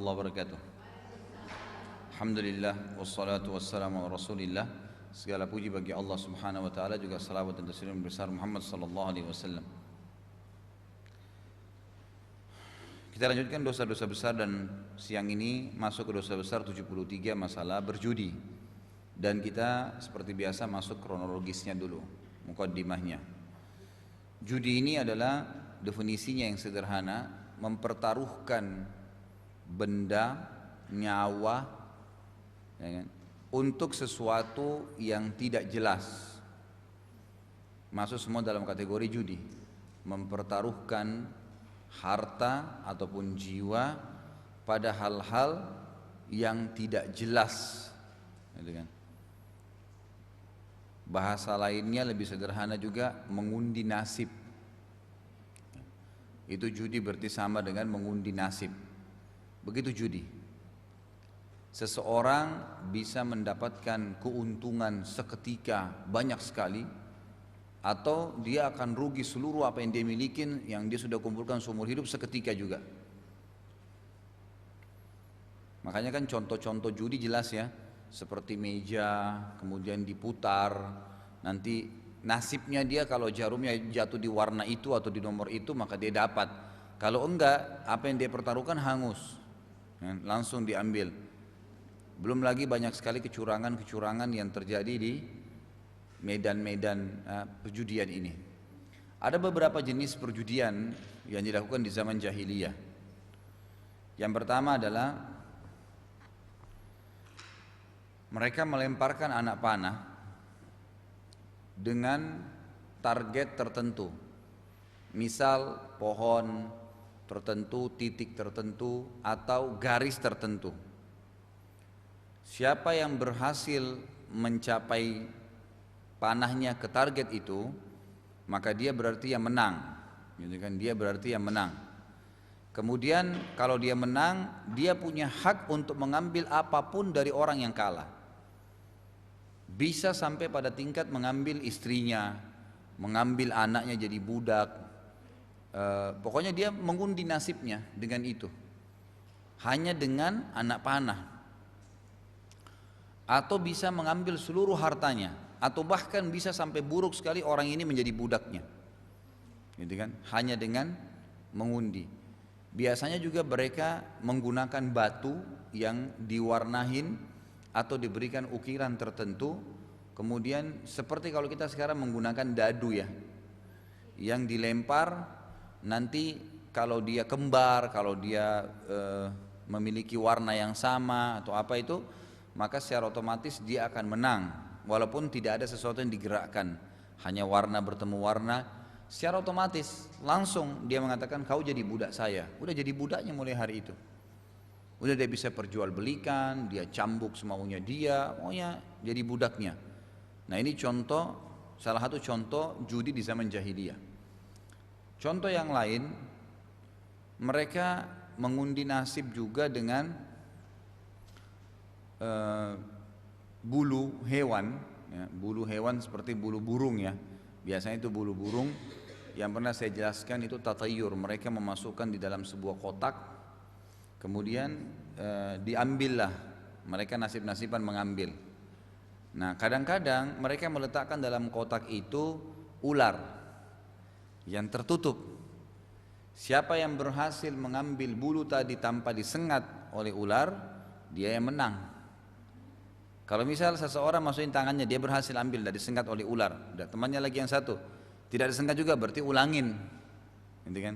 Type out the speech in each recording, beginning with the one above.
warahmatullahi wabarakatuh. Alhamdulillah wassalatu wassalamu ala Rasulillah. Segala puji bagi Allah Subhanahu wa taala, juga salawat dan taslim besar Muhammad sallallahu alaihi wasallam. Kita lanjutkan dosa-dosa besar, dan siang ini masuk ke dosa besar 73, masalah berjudi. Dan kita seperti biasa masuk kronologisnya dulu, mukaddimahnya. Judi ini adalah definisinya yang sederhana, mempertaruhkan benda, nyawa, ya kan, untuk sesuatu yang tidak jelas. Masuk semua dalam kategori judi. Mempertaruhkan harta ataupun jiwa pada hal-hal yang tidak jelas, gitu kan. Bahasa lainnya lebih sederhana juga, mengundi nasib. Itu judi berarti sama dengan mengundi nasib. Begitu judi. Seseorang bisa mendapatkan keuntungan seketika banyak sekali, atau dia akan rugi seluruh apa yang dia miliki, yang dia sudah kumpulkan seumur hidup, seketika juga. Makanya kan contoh-contoh judi jelas ya, seperti meja kemudian diputar, nanti nasibnya dia kalau jarumnya jatuh di warna itu atau di nomor itu maka dia dapat. Kalau enggak, apa yang dia pertaruhkan hangus, langsung diambil. Belum lagi banyak sekali kecurangan-kecurangan yang terjadi di medan-medan perjudian ini. Ada beberapa jenis perjudian yang dilakukan di zaman jahiliyah. Yang pertama adalah mereka melemparkan anak panah dengan target tertentu. Misal pohon tertentu, titik tertentu, atau garis tertentu. Siapa yang berhasil mencapai panahnya ke target itu, maka dia berarti yang menang, gitu kan? Dia berarti yang menang. Kemudian kalau dia menang, dia punya hak untuk mengambil apapun dari orang yang kalah. Bisa sampai pada tingkat mengambil istrinya, mengambil anaknya jadi budak. Pokoknya dia mengundi nasibnya dengan itu, hanya dengan anak panah. Atau bisa mengambil seluruh hartanya, atau bahkan bisa sampai buruk sekali orang ini menjadi budaknya, gitu kan? Hanya dengan mengundi. Biasanya juga mereka menggunakan batu yang diwarnain atau diberikan ukiran tertentu. Kemudian seperti kalau kita sekarang menggunakan dadu ya, yang dilempar, nanti kalau dia kembar, kalau dia memiliki warna yang sama atau apa itu, maka secara otomatis dia akan menang. Walaupun tidak ada sesuatu yang digerakkan, hanya warna bertemu warna, secara otomatis langsung dia mengatakan kau jadi budak saya. Udah jadi budaknya mulai hari itu. Udah dia bisa perjualbelikan, dia cambuk semaunya dia, maunya jadi budaknya. Nah ini contoh, salah satu contoh judi di zaman jahiliyah. Contoh yang lain, mereka mengundi nasib juga dengan bulu hewan, ya, bulu hewan seperti bulu burung ya. Biasanya itu bulu burung. Yang pernah saya jelaskan itu tatayur. Mereka memasukkan di dalam sebuah kotak, kemudian diambillah. Mereka nasib-nasiban mengambil. Nah kadang-kadang mereka meletakkan dalam kotak itu ular yang tertutup. Siapa yang berhasil mengambil bulu tadi tanpa disengat oleh ular, dia yang menang. Kalau misal seseorang masukin tangannya, dia berhasil ambil, tidak disengat oleh ular, dan temannya lagi yang satu tidak disengat juga, berarti ulangin, gitu kan?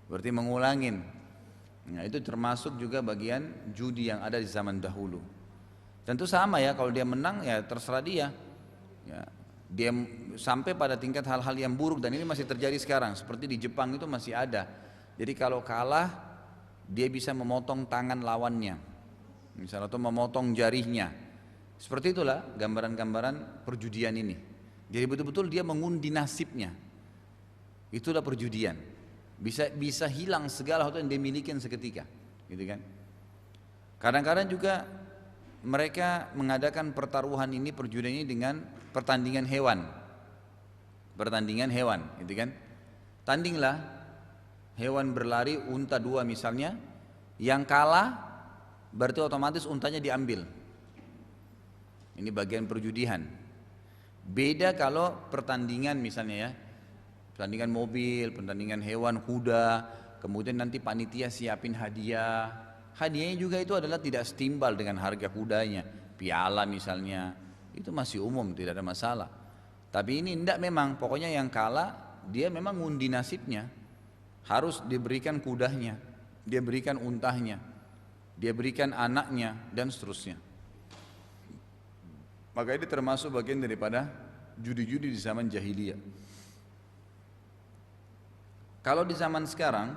Berarti mengulangin. Nah itu termasuk juga bagian judi yang ada di zaman dahulu. Tentu sama ya, kalau dia menang ya terserah dia. Ya, dia sampai pada tingkat hal-hal yang buruk, dan ini masih terjadi sekarang. Seperti di Jepang itu masih ada. Jadi kalau kalah, dia bisa memotong tangan lawannya, misalnya, atau memotong jarinya. Seperti itulah gambaran-gambaran perjudian ini. Jadi betul-betul dia mengundi nasibnya. Itulah perjudian. Bisa hilang segala sesuatu yang dia miliki seketika, gitu kan? Kadang-kadang juga mereka mengadakan pertaruhan ini, perjudian ini dengan pertandingan hewan. Pertandingan hewan, gitu kan? Tandinglah hewan berlari, unta dua misalnya, yang kalah berarti otomatis untanya diambil. Ini bagian perjudian. Beda kalau pertandingan misalnya ya, pertandingan mobil, pertandingan hewan, kuda, kemudian nanti panitia siapin hadiah. Hadiahnya juga itu adalah tidak setimbal dengan harga kudanya, piala misalnya, itu masih umum, tidak ada masalah. Tapi ini tidak memang, pokoknya yang kalah dia memang ngundi nasibnya, harus diberikan kudanya, dia berikan untahnya, dia berikan anaknya dan seterusnya. Maka ini termasuk bagian daripada judi-judi di zaman jahiliyah. Kalau di zaman sekarang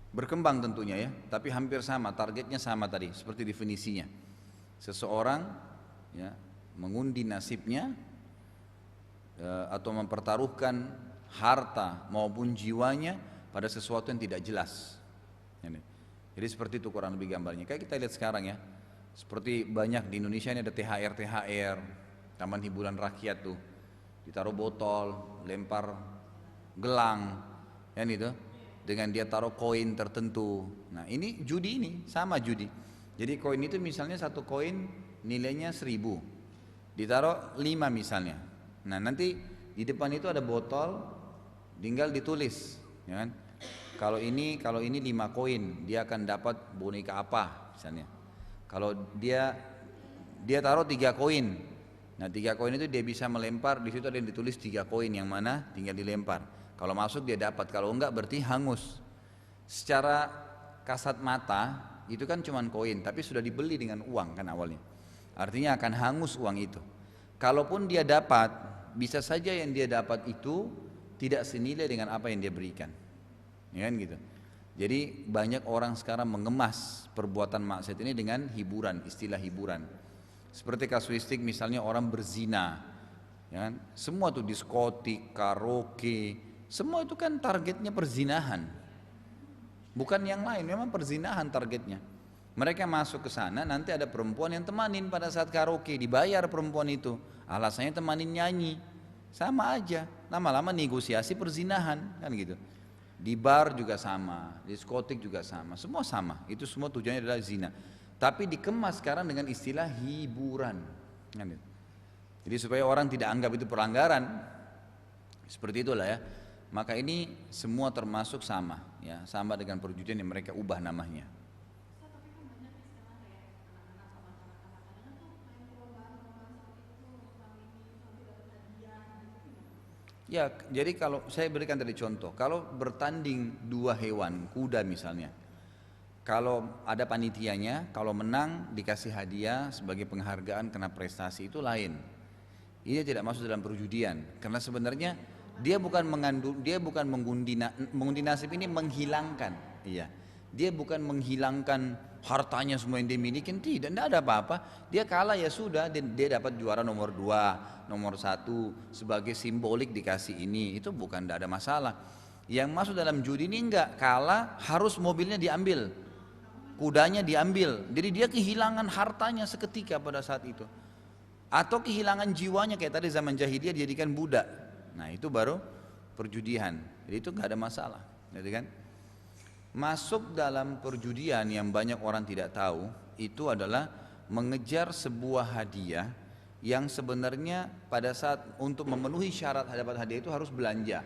berkembang tentunya ya, tapi hampir sama, targetnya sama tadi, seperti definisinya. Seseorang ya, mengundi nasibnya atau mempertaruhkan harta maupun jiwanya pada sesuatu yang tidak jelas. Jadi seperti itu kurang lebih gambarnya. Kayak kita lihat sekarang ya, seperti banyak di Indonesia ini ada THR, taman hiburan rakyat tuh, ditaruh botol, lempar gelang, kan itu, dengan dia taruh koin tertentu. Nah ini judi, ini sama judi. Jadi koin itu misalnya satu koin nilainya 1.000, ditaruh 5 misalnya. Nah nanti di depan itu ada botol, tinggal ditulis, ya kan? Kalau ini 5 koin, dia akan dapat boneka apa misalnya. Kalau dia taruh 3 koin, nah 3 koin itu dia bisa melempar, di situ ada yang ditulis 3 koin yang mana tinggal dilempar. Kalau masuk dia dapat, kalau enggak berarti hangus. Secara kasat mata itu kan cuman koin, tapi sudah dibeli dengan uang kan awalnya. Artinya akan hangus uang itu. Kalaupun dia dapat, bisa saja yang dia dapat itu tidak senilai dengan apa yang dia berikan. Ya kan gitu. Jadi banyak orang sekarang mengemas perbuatan maksiat ini dengan hiburan, istilah hiburan. Seperti kasuistik misalnya orang berzina, ya kan? Semua tuh diskotik, karaoke, semua itu kan targetnya perzinahan. Bukan yang lain, memang perzinahan targetnya. Mereka masuk ke sana, nanti ada perempuan yang temanin pada saat karaoke, dibayar perempuan itu. Alasannya temanin nyanyi. Sama aja, lama-lama negosiasi perzinahan, kan gitu. Di bar juga sama, di diskotik juga sama, semua sama. Itu semua tujuannya adalah zina. Tapi dikemas sekarang dengan istilah hiburan. Jadi supaya orang tidak anggap itu pelanggaran, seperti itulah ya. Maka ini semua termasuk sama, ya, sama dengan perjudian yang mereka ubah namanya. Ya, jadi kalau saya berikan tadi contoh, kalau bertanding 2 hewan, kuda misalnya, kalau ada panitianya, kalau menang dikasih hadiah sebagai penghargaan karena prestasi, itu lain. Ini tidak masuk dalam perjudian, karena sebenarnya dia bukan mengundi nasib ini menghilangkan, iya. Dia bukan menghilangkan hartanya semua yang dia miliki, tidak ada apa-apa. Dia kalah ya sudah, dia dapat juara nomor 2, nomor 1 sebagai simbolik dikasih ini, itu bukan, tidak ada masalah. Yang masuk dalam judi ini enggak, kalah harus mobilnya diambil, kudanya diambil, jadi dia kehilangan hartanya seketika pada saat itu, atau kehilangan jiwanya kayak tadi zaman jahiliyah dijadikan budak. Nah itu baru perjudian, jadi itu enggak ada masalah, gitu kan? Masuk dalam perjudian yang banyak orang tidak tahu itu adalah mengejar sebuah hadiah yang sebenarnya pada saat untuk memenuhi syarat dapat hadiah itu harus belanja.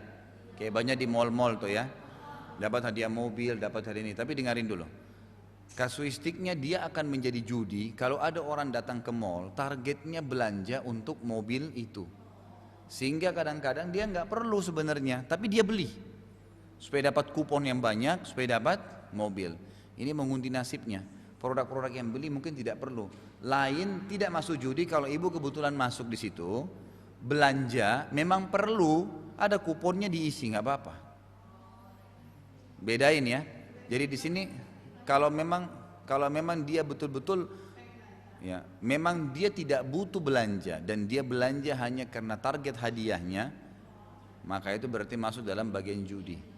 Kayak banyak di mal-mal tuh ya, dapat hadiah mobil, dapat hadiah ini. Tapi dengarin dulu, kasuistiknya dia akan menjadi judi kalau ada orang datang ke mal, targetnya belanja untuk mobil itu, sehingga kadang-kadang dia nggak perlu sebenarnya, tapi dia beli supaya dapat kupon yang banyak, supaya dapat mobil. Ini mengundi nasibnya. Produk-produk yang beli mungkin tidak perlu. Lain tidak masuk judi kalau ibu kebetulan masuk di situ, belanja, memang perlu ada kuponnya diisi, nggak apa-apa. Bedain ya. Jadi di sini kalau memang dia betul-betul ya, memang dia tidak butuh belanja dan dia belanja hanya karena target hadiahnya, maka itu berarti masuk dalam bagian judi.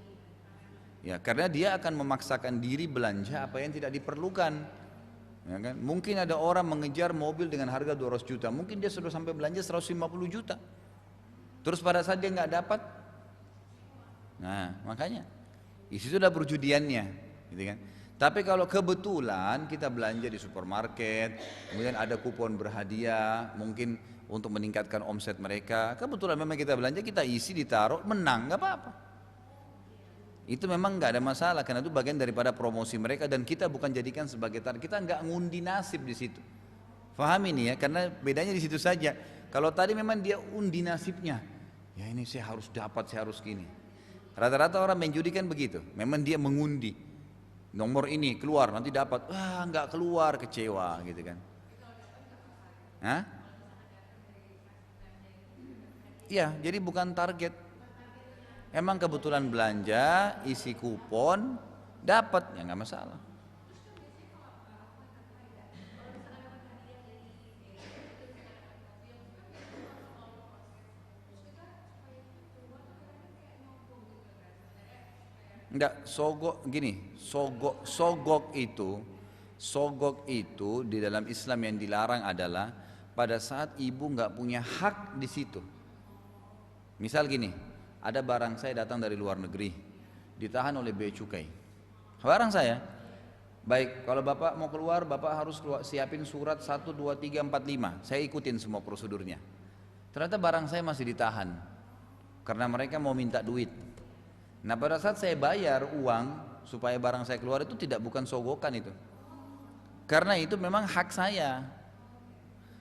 Ya, karena dia akan memaksakan diri belanja apa yang tidak diperlukan. Ya kan? Mungkin ada orang mengejar mobil dengan harga 200 juta, mungkin dia sudah sampai belanja 150 juta. Terus pada saat dia nggak dapat, nah makanya di situ ada perjudiannya, gitu kan? Tapi kalau kebetulan kita belanja di supermarket, kemudian ada kupon berhadiah, mungkin untuk meningkatkan omset mereka, kebetulan memang kita belanja, kita isi, ditaruh, menang, nggak apa-apa. Itu memang nggak ada masalah, karena itu bagian daripada promosi mereka dan kita bukan jadikan sebagai target, kita nggak ngundi nasib di situ. Faham ini ya, karena bedanya di situ saja. Kalau tadi memang dia undi nasibnya, ya ini saya harus dapat, saya harus gini. Rata-rata orang main judi kan begitu, memang dia mengundi. Nomor ini keluar nanti dapat, wah nggak keluar, kecewa gitu kan. Hah? Iya, jadi bukan target. Emang kebetulan belanja, isi kupon, dapat, ya nggak masalah. Enggak, sogok gini, sogok itu di dalam Islam yang dilarang adalah pada saat ibu nggak punya hak di situ. Misal gini, ada barang saya datang dari luar negeri, ditahan oleh bea cukai. Barang saya, baik kalau bapak mau keluar, bapak harus siapin surat 1, 2, 3, 4, 5. Saya ikutin semua prosedurnya. Ternyata barang saya masih ditahan, karena mereka mau minta duit. Nah pada saat saya bayar uang supaya barang saya keluar itu bukan sogokan itu. Karena itu memang hak saya.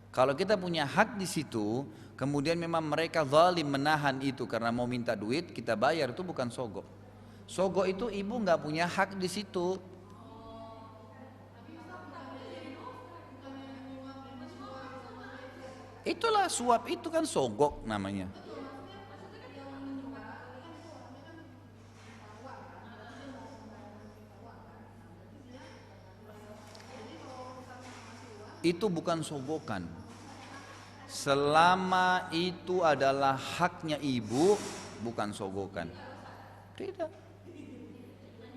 Kalau kita punya hak di situ, kemudian memang mereka zalim menahan itu karena mau minta duit, kita bayar, itu bukan sogok. Sogok itu ibu nggak punya hak di situ. Itulah suap, itu kan sogok namanya. Itu bukan sogokan. Selama itu adalah haknya ibu, bukan sogokan. Tidak.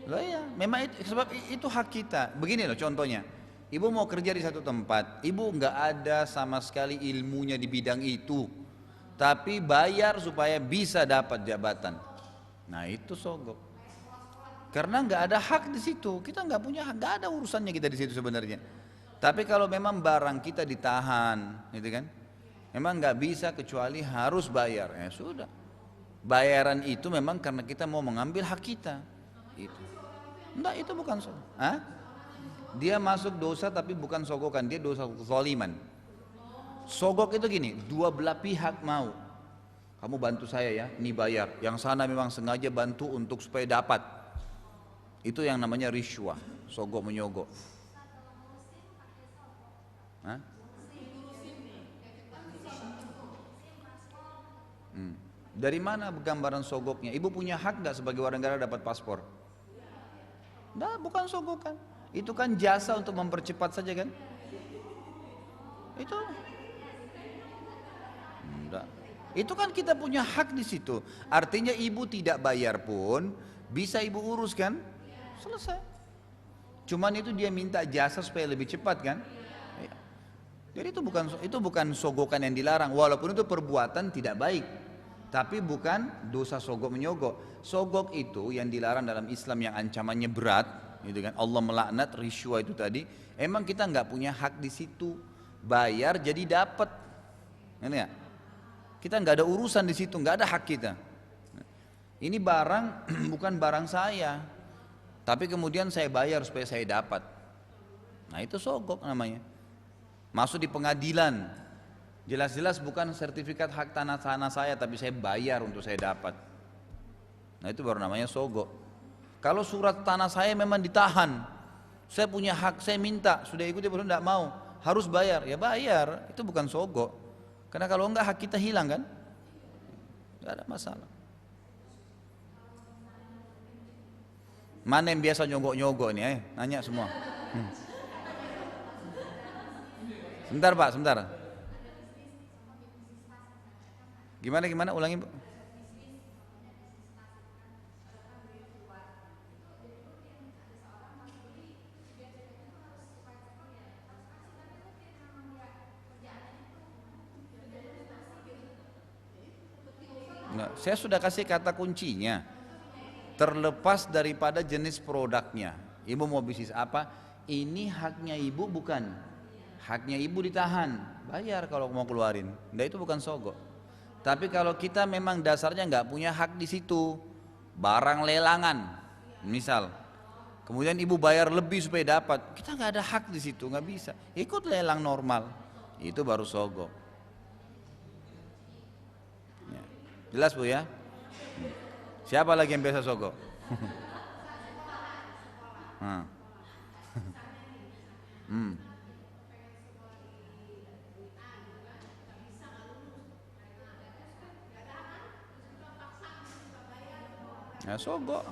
Lah ya, memang itu, sebab itu hak kita. Begini loh contohnya. Ibu mau kerja di satu tempat, ibu nggak ada sama sekali ilmunya di bidang itu, tapi bayar supaya bisa dapat jabatan. Nah itu sogok. Karena nggak ada hak di situ, kita nggak punya hak, nggak ada urusannya kita di situ sebenarnya. Tapi kalau memang barang kita ditahan, gitu kan, memang nggak bisa kecuali harus bayar, ya sudah. Bayaran itu memang karena kita mau mengambil hak kita. Itu. Enggak, itu bukan sogok. Hah? Dia masuk dosa tapi bukan sogokan, dia dosa kezaliman. Sogok itu gini, dua belah pihak mau. Kamu bantu saya ya, ini bayar. Yang sana memang sengaja bantu untuk supaya dapat. Itu yang namanya risyuah, sogok menyogok. Hah? Dari mana gambaran sogoknya? Ibu punya hak gak sebagai warga negara dapat paspor? Nah, bukan sogokan. Itu kan jasa untuk mempercepat saja kan? Itu. Enggak. Itu kan kita punya hak di situ. Artinya ibu tidak bayar pun bisa ibu urus kan? Selesai. Cuman itu dia minta jasa supaya lebih cepat kan? Ya. Jadi itu bukan sogokan yang dilarang, walaupun itu perbuatan tidak baik. Tapi bukan dosa sogok menyogok. Sogok itu yang dilarang dalam Islam yang ancamannya berat, gitu kan? Allah melaknat risyuah itu tadi. Emang kita nggak punya hak di situ. Bayar jadi dapat. Ini ya. Kita nggak ada urusan di situ, nggak ada hak kita. Ini barang bukan barang saya, tapi kemudian saya bayar supaya saya dapat. Nah itu sogok namanya. Masuk di pengadilan, jelas-jelas bukan sertifikat hak tanah saya, tapi saya bayar untuk saya dapat. Nah itu baru namanya sogok. Kalau surat tanah saya memang ditahan, saya punya hak, saya minta, sudah ikuti baru tidak mau, harus bayar, ya bayar, itu bukan sogok. Karena kalau enggak hak kita hilang kan, nggak ada masalah. Mana yang biasa nyogok-nyogok nih? Nanya semua. Sebentar Pak, sebentar. Gimana? Ulangi Bu. Nah, saya sudah kasih kata kuncinya. Terlepas daripada jenis produknya. Ibu mau bisnis apa? Ini haknya ibu bukan? Haknya ibu ditahan, bayar kalau mau keluarin. Nah itu bukan sogok. Tapi kalau kita memang dasarnya nggak punya hak di situ, barang lelangan, misal, kemudian ibu bayar lebih supaya dapat, kita nggak ada hak di situ, nggak bisa. Ikut lelang normal, itu baru sogok. Ya. Jelas Bu ya? Siapa lagi yang biasa sogok? Nah, sogok.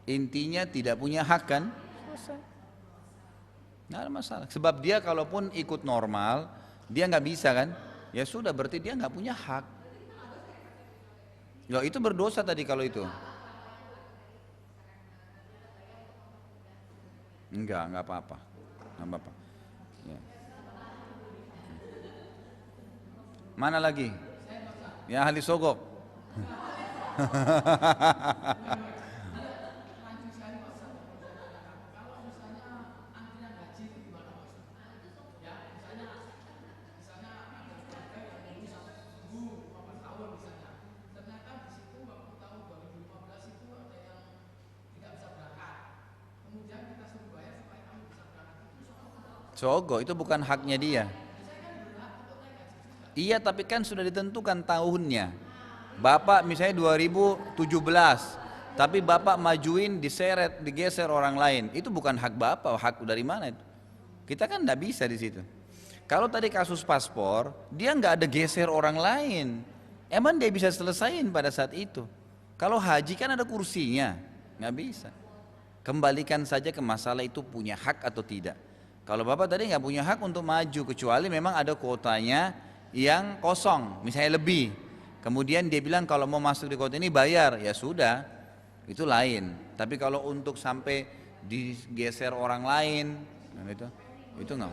Intinya tidak punya hak kan? Selesai. Nggak ada masalah. Sebab dia kalaupun ikut normal, dia nggak bisa kan? Ya sudah berarti dia nggak punya hak. Loh itu berdosa tadi kalau itu. Enggak apa-apa. Enggak apa-apa. Ya. Mana lagi? Ya ahli sogok. Sogok itu bukan haknya dia. Iya tapi kan sudah ditentukan tahunnya. Bapak misalnya 2017, tapi bapak majuin diseret, digeser orang lain. Itu bukan hak bapak, hak dari mana itu? Kita kan tidak bisa di situ. Kalau tadi kasus paspor, dia nggak ada geser orang lain. Emang dia bisa selesaiin pada saat itu? Kalau haji kan ada kursinya, nggak bisa. Kembalikan saja ke masalah itu punya hak atau tidak. Kalau bapak tadi nggak punya hak untuk maju kecuali memang ada kuotanya yang kosong, misalnya lebih. Kemudian dia bilang kalau mau masuk di kuota ini bayar, ya sudah, itu lain. Tapi kalau untuk sampai digeser orang lain, itu nggak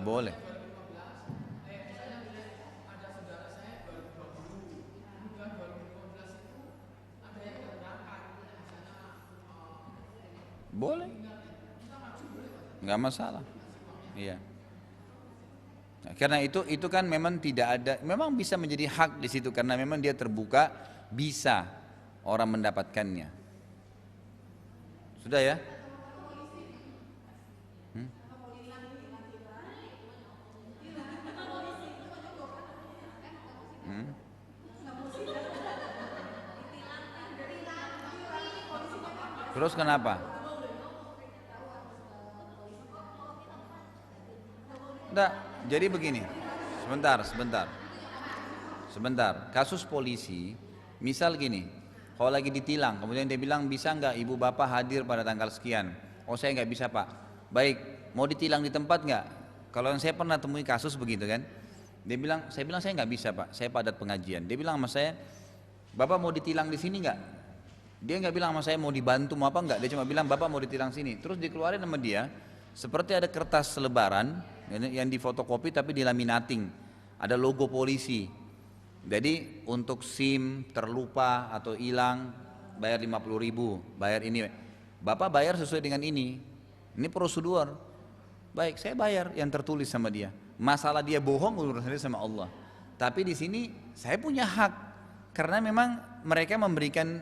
boleh. Boleh, nggak masalah. Iya. Nah, karena itu kan memang tidak ada, memang bisa menjadi hak di situ karena memang dia terbuka, bisa orang mendapatkannya. Sudah ya? Terus kenapa? Enggak, jadi begini. Sebentar. Kasus polisi, misal gini, kalau lagi ditilang, kemudian dia bilang bisa nggak ibu bapak hadir pada tanggal sekian? Oh saya nggak bisa pak. Baik, mau ditilang di tempat nggak? Kalau saya pernah temui kasus begitu kan, saya bilang saya nggak bisa pak, saya padat pengajian. Dia bilang sama saya, bapak mau ditilang di sini nggak? Dia nggak bilang sama saya mau dibantu mau apa nggak, dia cuma bilang bapak mau ditilang sini. Terus dikeluarin sama dia, seperti ada kertas selebaran yang difotokopi tapi dilaminating, ada logo polisi. Jadi untuk SIM terlupa atau hilang bayar 50.000, bayar ini. Bapak bayar sesuai dengan ini prosedur. Baik, saya bayar yang tertulis sama dia. Masalah dia bohong urusannya sama Allah. Tapi di sini saya punya hak karena memang mereka memberikan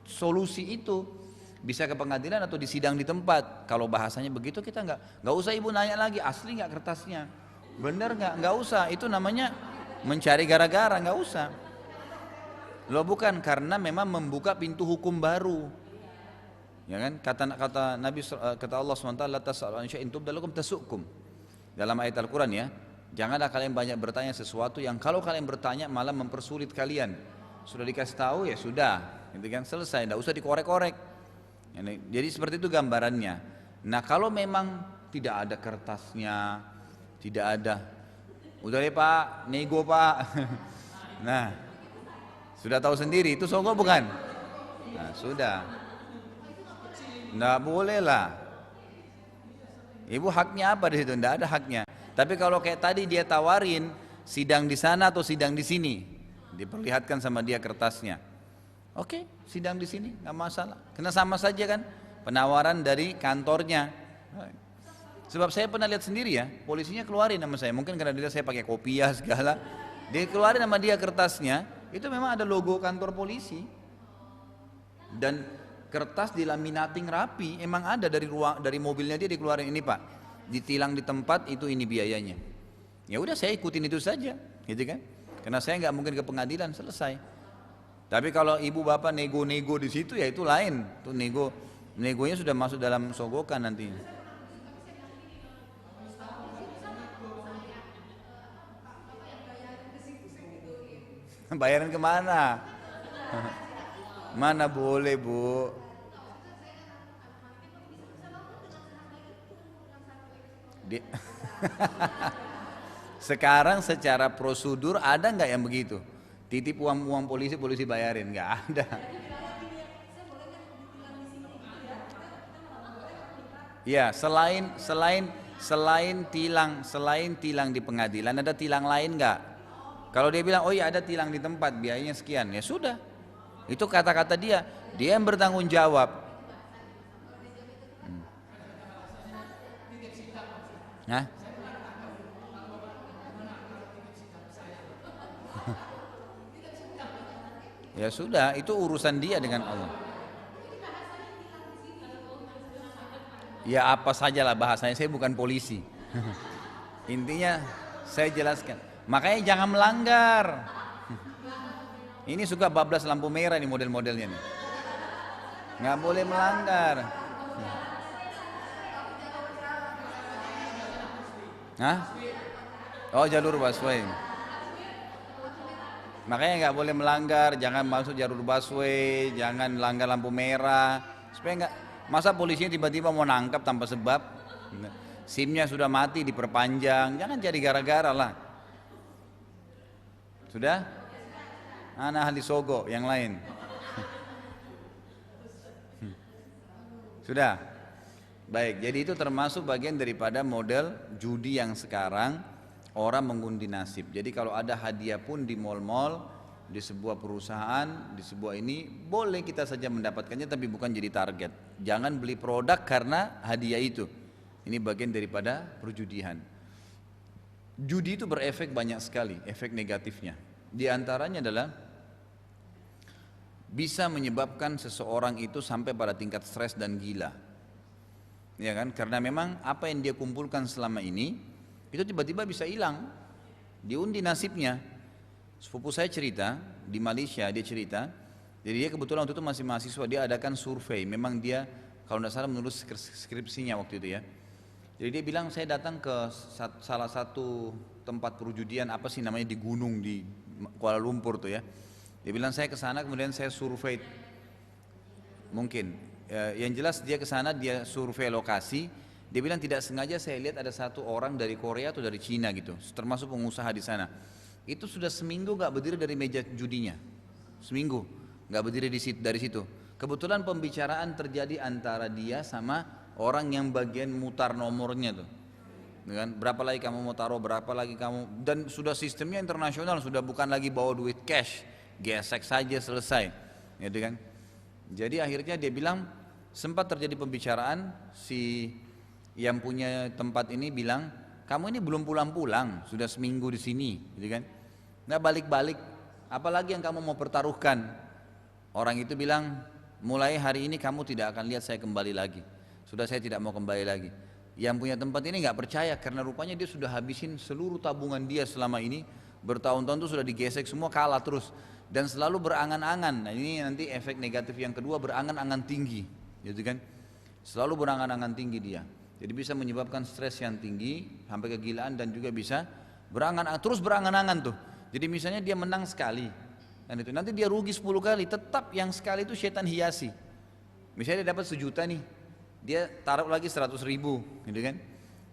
solusi itu. Bisa ke pengadilan atau disidang di tempat. Kalau bahasanya begitu kita nggak usah ibu nanya lagi asli nggak kertasnya, bener nggak usah. Itu namanya mencari gara-gara, nggak usah. Lo bukan, karena memang membuka pintu hukum baru. Ya kan? Kata Nabi, kata Allah SWT, la tas'alu an syai'in tubda lakum tasukum. Dalam ayat Al-Quran ya, janganlah kalian banyak bertanya sesuatu yang kalau kalian bertanya malah mempersulit kalian. Sudah dikasih tahu ya sudah, gitu kan, selesai, nggak usah dikorek-korek. Jadi seperti itu gambarannya. Nah kalau memang tidak ada kertasnya, tidak ada, udah deh pak, nego pak. Nah sudah tahu sendiri itu sogok bukan? Nah sudah, nggak boleh lah. Ibu haknya apa di situ? Nggak ada haknya. Tapi kalau kayak tadi dia tawarin sidang di sana atau sidang di sini, diperlihatkan sama dia kertasnya. Oke, sidang di sini nggak masalah. Karena sama saja kan, penawaran dari kantornya. Sebab saya pernah lihat sendiri ya, polisinya keluarin nama saya, mungkin karena dia saya pakai kopiah segala, dia keluarin nama dia kertasnya, itu memang ada logo kantor polisi dan kertas dilaminating rapi, emang ada dari mobilnya dia dikeluarin, ini Pak, ditilang di tempat itu ini biayanya. Ya udah saya ikutin itu saja, gitu kan? Karena saya nggak mungkin ke pengadilan, selesai. Tapi kalau ibu bapak nego-nego di situ ya itu lain, tuh negonya sudah masuk dalam sogokan nantinya. Bayaran kemana? Mana boleh Bu. Di- Sekarang secara prosedur ada nggak yang begitu? Titip uang polisi, polisi bayarin, nggak ada. Ya, selain tilang di pengadilan ada tilang lain nggak? Kalau dia bilang oh iya ada tilang di tempat biayanya sekian, ya sudah. Itu kata-kata dia yang bertanggung jawab. Nah, ya sudah, itu urusan dia dengan Allah. Ya apa sajalah bahasanya, saya bukan polisi. Intinya saya jelaskan. Makanya jangan melanggar. Ini suka bablas lampu merah nih model-modelnya nih. Nggak boleh melanggar. Hah? Oh jalur busway. Makanya nggak boleh melanggar, jangan masuk jalur busway, jangan langgar lampu merah. Supaya nggak, masa polisinya tiba-tiba mau nangkap tanpa sebab? SIM-nya sudah mati diperpanjang, jangan jadi gara-gara lah. Sudah? Anak ahli sogo yang lain. Sudah? Baik, jadi itu termasuk bagian daripada model judi yang sekarang orang mengundi nasib. Jadi kalau ada hadiah pun di mal-mal, di sebuah perusahaan, di sebuah ini, boleh kita saja mendapatkannya tapi bukan jadi target. Jangan beli produk karena hadiah itu. Ini bagian daripada perjudian. Judi itu berefek banyak sekali, efek negatifnya. Di antaranya adalah bisa menyebabkan seseorang itu sampai pada tingkat stres dan gila. Ya kan? Karena memang apa yang dia kumpulkan selama ini itu tiba-tiba bisa hilang. Diundi nasibnya. Sepupu saya cerita di Malaysia, dia cerita, jadi dia kebetulan waktu itu masih mahasiswa, dia adakan survei. Memang dia kalau tidak salah menulis skripsinya waktu itu ya. Jadi dia bilang saya datang ke salah satu tempat perjudian apa sih namanya di gunung di Kuala Lumpur tuh ya. Dia bilang saya ke sana kemudian saya survei. Mungkin yang jelas dia ke sana, dia survei lokasi. Dia bilang tidak sengaja saya lihat ada satu orang dari Korea atau dari Cina gitu, termasuk pengusaha di sana. Itu sudah seminggu nggak berdiri dari meja judinya, seminggu nggak berdiri dari situ. Kebetulan pembicaraan terjadi antara dia sama orang yang bagian mutar nomornya tuh, dengan berapa lagi kamu mau taruh, berapa lagi kamu, dan sudah sistemnya internasional, sudah bukan lagi bawa duit cash, gesek saja selesai, gitu kan. Jadi akhirnya dia bilang sempat terjadi pembicaraan, si yang punya tempat ini bilang, kamu ini belum pulang-pulang, sudah seminggu di sini, gitu kan? Nggak balik-balik, apalagi yang kamu mau pertaruhkan? Orang itu bilang, mulai hari ini kamu tidak akan lihat saya kembali lagi. Sudah saya tidak mau kembali lagi. Yang punya tempat ini nggak percaya karena rupanya dia sudah habisin seluruh tabungan dia selama ini, bertahun-tahun itu sudah digesek semua, kalah terus dan selalu berangan-angan. Nah ini nanti efek negatif yang kedua, berangan-angan tinggi, gitu kan? Selalu berangan-angan tinggi dia. Jadi bisa menyebabkan stres yang tinggi sampai kegilaan dan juga bisa terus berangan-angan tuh. Jadi misalnya dia menang sekali, dan itu nanti dia rugi 10 kali, tetap yang sekali itu setan hiasi. Misalnya dia dapat 1 juta nih, dia taruh lagi 100.000, gitu kan?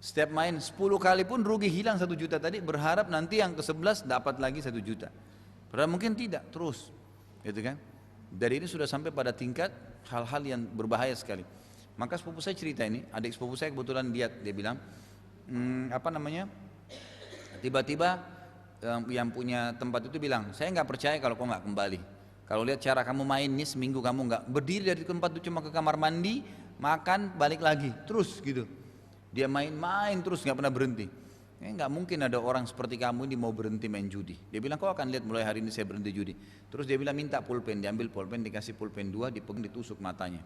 Setiap main 10 kali pun rugi, hilang 1 juta tadi, berharap nanti yang ke-11 dapat lagi 1 juta. Padahal mungkin tidak, terus, gitu kan? Dari ini sudah sampai pada tingkat hal-hal yang berbahaya sekali. Maka sepupu saya cerita ini, adik sepupu saya kebetulan dia bilang, tiba-tiba yang punya tempat itu bilang, saya nggak percaya kalau kau nggak kembali, Kalau lihat cara kamu main nih, seminggu kamu nggak berdiri dari tempat itu, cuma ke kamar mandi, makan, balik lagi, terus gitu. Dia main-main terus nggak pernah berhenti. Nggak mungkin ada orang seperti kamu ini mau berhenti main judi. Dia bilang, kau akan lihat mulai hari ini saya berhenti judi. Terus dia bilang minta pulpen, diambil pulpen, dikasih pulpen 2, dipegang, ditusuk matanya.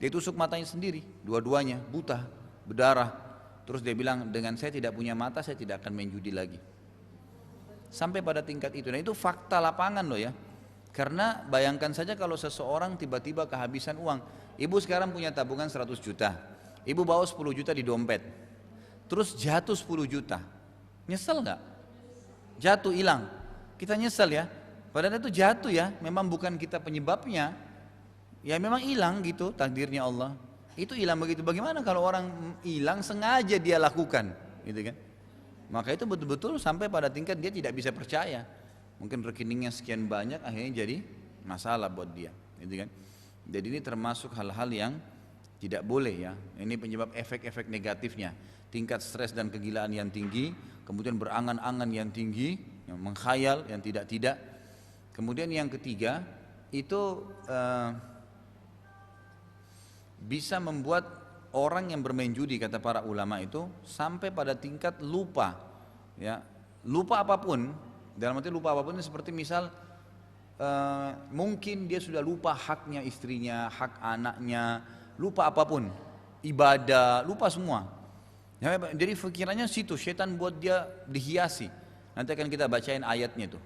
Dia tusuk matanya sendiri, dua-duanya buta, berdarah. Terus dia bilang, dengan saya tidak punya mata, saya tidak akan main judi lagi. Sampai pada tingkat itu. Nah itu fakta lapangan loh ya. Karena bayangkan saja kalau seseorang tiba-tiba kehabisan uang. Ibu sekarang punya tabungan 100 juta. Ibu bawa 10 juta di dompet. Terus jatuh 10 juta. Nyesel nggak? Jatuh, hilang. Kita nyesel ya. Padahal itu jatuh ya. Memang bukan kita penyebabnya. Ya memang hilang gitu takdirnya Allah. Itu hilang begitu. Bagaimana kalau orang hilang sengaja dia lakukan, gitu kan? Maka itu betul-betul sampai pada tingkat dia tidak bisa percaya. Mungkin rekeningnya sekian banyak, akhirnya jadi masalah buat dia, gitu kan? Jadi ini termasuk hal-hal yang tidak boleh ya. Ini penyebab efek-efek negatifnya. Tingkat stres dan kegilaan yang tinggi, kemudian berangan-angan yang tinggi, yang mengkhayal, yang tidak-tidak. Kemudian yang ketiga itu bisa membuat orang yang bermain judi, kata para ulama itu, sampai pada tingkat lupa, ya, lupa apapun. Dalam arti lupa apapun seperti misal mungkin dia sudah lupa haknya istrinya, hak anaknya, lupa apapun, ibadah, lupa semua. Ya, jadi pikirannya situ, setan buat dia dihiasi. Nanti akan kita bacain ayatnya tuh.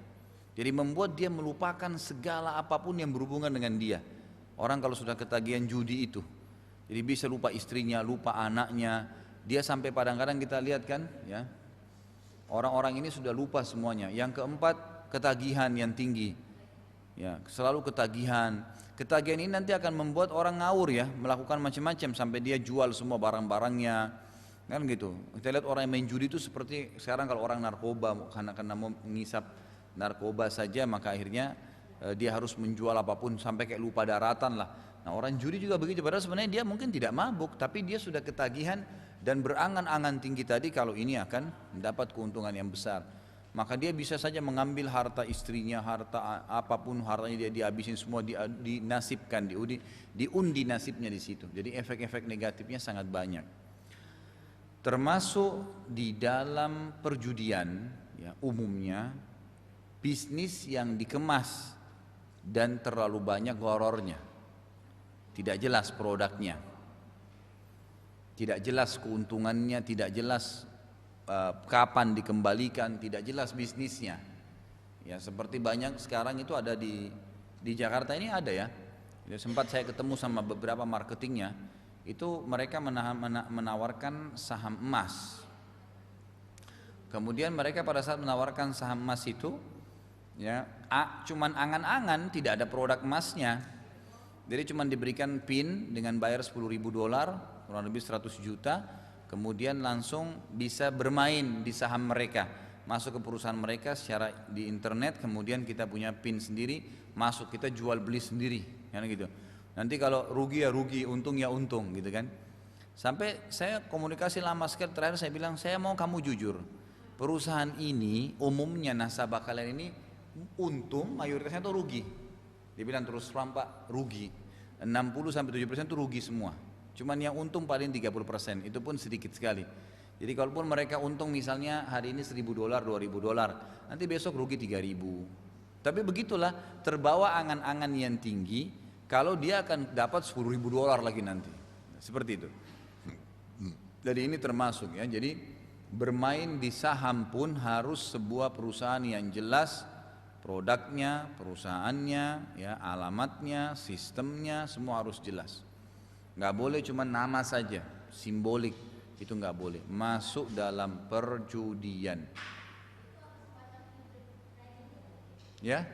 Jadi membuat dia melupakan segala apapun yang berhubungan dengan dia. Orang kalau sudah ketagihan judi itu, jadi bisa lupa istrinya, lupa anaknya. Dia sampai kadang-kadang kita lihat kan, ya, orang-orang ini sudah lupa semuanya. Yang keempat, ketagihan yang tinggi. Ya, selalu ketagihan. Ketagihan ini nanti akan membuat orang ngawur ya, melakukan macam-macam sampai dia jual semua barang-barangnya. Kan gitu. Kita lihat orang yang main judi itu seperti sekarang kalau orang narkoba, karena mau mengisap narkoba saja, maka akhirnya dia harus menjual apapun sampai kayak lupa daratan lah. Nah orang judi juga begitu, padahal sebenarnya dia mungkin tidak mabuk, tapi dia sudah ketagihan dan berangan-angan tinggi tadi kalau ini akan mendapat keuntungan yang besar. Maka dia bisa saja mengambil harta istrinya, harta apapun hartanya dia dihabisin semua, dinasibkan, diundi nasibnya di situ. Jadi efek-efek negatifnya sangat banyak. Termasuk di dalam perjudian, ya, umumnya bisnis yang dikemas dan terlalu banyak horornya, tidak jelas produknya, tidak jelas keuntungannya, tidak jelas kapan dikembalikan, tidak jelas bisnisnya. Ya seperti banyak sekarang itu ada di Jakarta ini ada ya. Sempat saya ketemu sama beberapa marketingnya, itu mereka menawarkan saham emas. Kemudian mereka pada saat menawarkan saham emas itu, ya, cuman angan-angan, tidak ada produk emasnya. Jadi cuman diberikan PIN dengan bayar $10.000, kurang lebih 100 juta, kemudian langsung bisa bermain di saham mereka, masuk ke perusahaan mereka secara di internet, kemudian kita punya PIN sendiri, masuk kita jual beli sendiri, kan gitu. Nanti kalau rugi ya rugi, untung ya untung, gitu kan. Sampai saya komunikasi lama sekali, terakhir saya bilang, saya mau kamu jujur, perusahaan ini umumnya nasabah kalian ini untung, mayoritasnya itu rugi. Dia bilang terus terang Pak, rugi 60-70% itu rugi semua. Cuman yang untung paling 30%, itu pun sedikit sekali. Jadi kalaupun mereka untung misalnya hari ini $1.000, $2.000, nanti besok rugi 3.000. Tapi begitulah, terbawa angan-angan yang tinggi, kalau dia akan dapat $10.000 lagi nanti. Seperti itu. Jadi ini termasuk ya, jadi bermain di saham pun harus sebuah perusahaan yang jelas, produknya, perusahaannya, ya, alamatnya, sistemnya, semua harus jelas. Nggak boleh cuma nama saja, simbolik, itu nggak boleh. Masuk dalam perjudian. Ya,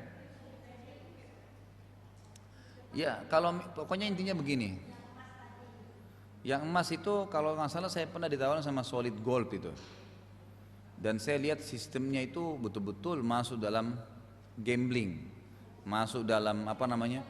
ya kalau pokoknya intinya begini. Yang emas itu kalau nggak salah saya pernah ditawarin sama Solid Gold itu. Dan saya lihat sistemnya itu betul-betul masuk dalam gambling, masuk dalam apa namanya?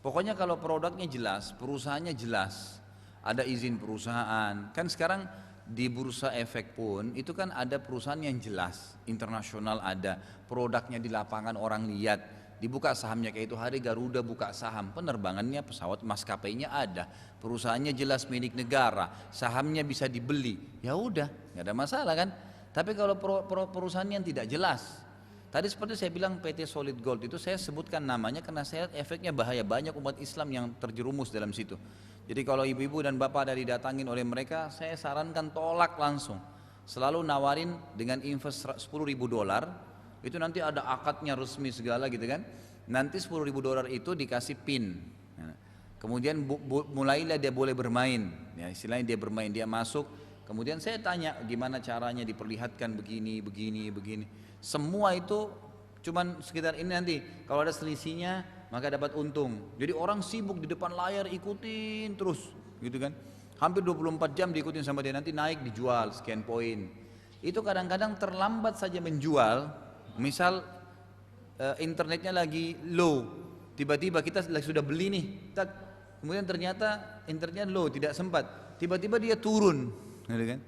Pokoknya kalau produknya jelas, perusahaannya jelas, ada izin perusahaan. Kan sekarang di bursa efek pun itu kan ada perusahaan yang jelas, internasional ada, produknya di lapangan orang lihat, dibuka sahamnya kayak itu hari Garuda buka saham, penerbangannya pesawat maskapainya ada, perusahaannya jelas milik negara, sahamnya bisa dibeli, ya udah, nggak ada masalah kan. Tapi kalau perusahaan yang tidak jelas, tadi seperti saya bilang PT Solid Gold itu saya sebutkan namanya karena saya lihat efeknya bahaya, banyak umat Islam yang terjerumus dalam situ. Jadi kalau ibu-ibu dan bapak ada didatangin oleh mereka, saya sarankan tolak langsung. Selalu nawarin dengan invest 10 ribu dolar, itu nanti ada akadnya resmi segala gitu kan. Nanti 10 ribu dolar itu dikasih pin. Nah, kemudian mulailah dia boleh bermain. Ya, istilahnya dia bermain, dia masuk. Kemudian saya tanya gimana caranya diperlihatkan begini, begini, begini. Semua itu cuman sekitar ini nanti. Kalau ada selisihnya maka dapat untung. Jadi orang sibuk di depan layar ikutin terus gitu kan. Hampir 24 jam diikutin sama dia, nanti naik dijual sekian poin. Itu kadang-kadang terlambat saja menjual. Misal internetnya lagi low, tiba-tiba kita sudah beli nih, kemudian ternyata internetnya low, tidak sempat, tiba-tiba dia turun, gitu kan?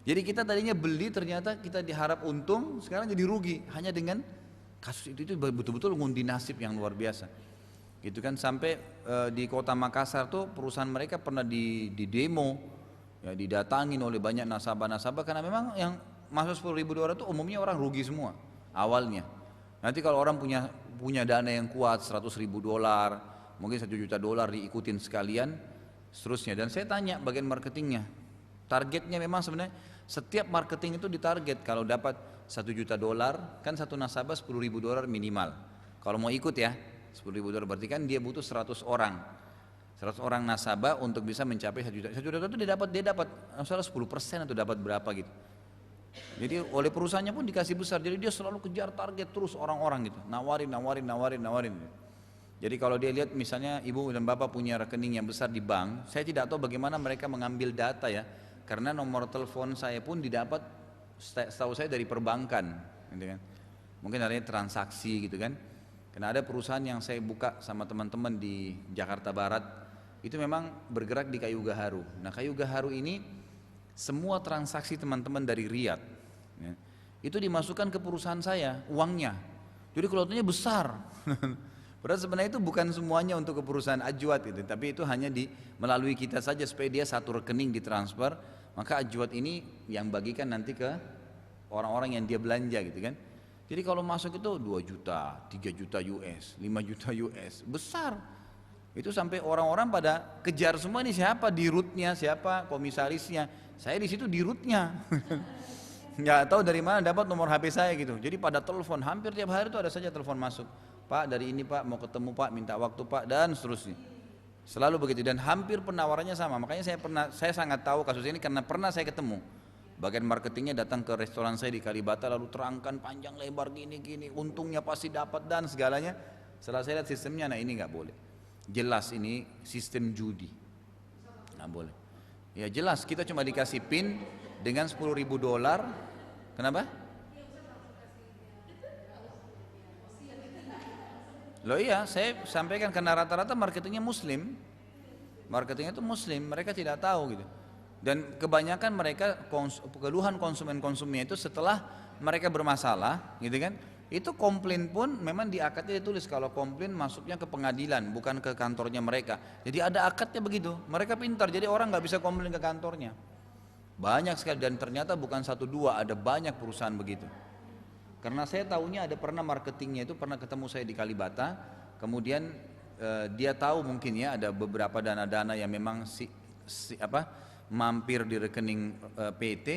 Jadi kita tadinya beli, ternyata kita diharap untung, sekarang jadi rugi hanya dengan kasus itu betul-betul ngundi nasib yang luar biasa. Gitu kan, sampai di kota Makassar tuh perusahaan mereka pernah di demo, ya didatangin oleh banyak nasabah-nasabah karena memang yang masuk 10 ribu dolar itu umumnya orang rugi semua awalnya. Nanti kalau orang punya dana yang kuat 100 ribu dolar, mungkin 1 juta dolar diikutin sekalian, seterusnya. Dan saya tanya bagian marketingnya, targetnya memang sebenarnya setiap marketing itu ditarget kalau dapat 1 juta dolar, kan satu nasabah 10 ribu dolar minimal. Kalau mau ikut ya 10 ribu dolar berarti kan dia butuh 100 orang. 100 orang nasabah untuk bisa mencapai 1 juta. 1 juta itu dia dapat misalnya 10% atau dapat berapa gitu. Jadi oleh perusahaannya pun dikasih besar, jadi dia selalu kejar target terus orang-orang gitu, nawarin. Jadi kalau dia lihat misalnya ibu dan bapak punya rekening yang besar di bank, saya tidak tahu bagaimana mereka mengambil data ya, karena nomor telepon saya pun didapat setahu saya dari perbankan, gitu kan. Mungkin adanya transaksi gitu kan. Karena ada perusahaan yang saya buka sama teman-teman di Jakarta Barat, itu memang bergerak di kayu gaharu. Nah kayu gaharu ini semua transaksi teman-teman dari Riyadh ya, itu dimasukkan ke perusahaan saya uangnya, jadi kelihatanya besar. Padahal sebenarnya itu bukan semuanya untuk ke perusahaan Ajwad itu, tapi itu hanya melalui kita saja supaya dia satu rekening ditransfer, maka Ajwad ini yang bagikan nanti ke orang-orang yang dia belanja gitu kan. Jadi kalau masuk itu 2 juta, 3 juta US, 5 juta US, besar. Itu sampai orang-orang pada kejar semua nih, siapa di rootnya, siapa komisarisnya. Saya di situ di rootnya. Nggak tahu dari mana dapat nomor HP saya gitu. Jadi pada telepon, hampir tiap hari itu ada saja telepon masuk. Pak dari ini Pak, mau ketemu Pak, minta waktu Pak, dan seterusnya. Selalu begitu, dan hampir penawarannya sama. Makanya saya sangat tahu kasus ini karena pernah saya ketemu. Bagian marketingnya datang ke restoran saya di Kalibata, lalu terangkan panjang lebar gini-gini, untungnya pasti dapat dan segalanya. Setelah saya lihat sistemnya, nah ini nggak boleh. Jelas ini sistem judi, nggak boleh. Ya jelas kita cuma dikasih pin dengan 10 ribu dolar. Kenapa? Loh iya, saya sampaikan karena rata-rata marketingnya muslim. Marketingnya itu muslim, mereka tidak tahu gitu. Dan kebanyakan mereka keluhan konsumennya itu setelah mereka bermasalah gitu kan. Itu komplain pun memang di akadnya ditulis kalau komplain masuknya ke pengadilan bukan ke kantornya mereka. Jadi ada akadnya begitu. Mereka pintar, jadi orang nggak bisa komplain ke kantornya. Banyak sekali, dan ternyata bukan 1-2, ada banyak perusahaan begitu. Karena saya tahunya ada pernah marketingnya itu pernah ketemu saya di Kalibata. Kemudian dia tahu mungkin ya ada beberapa dana-dana yang memang mampir di rekening PT.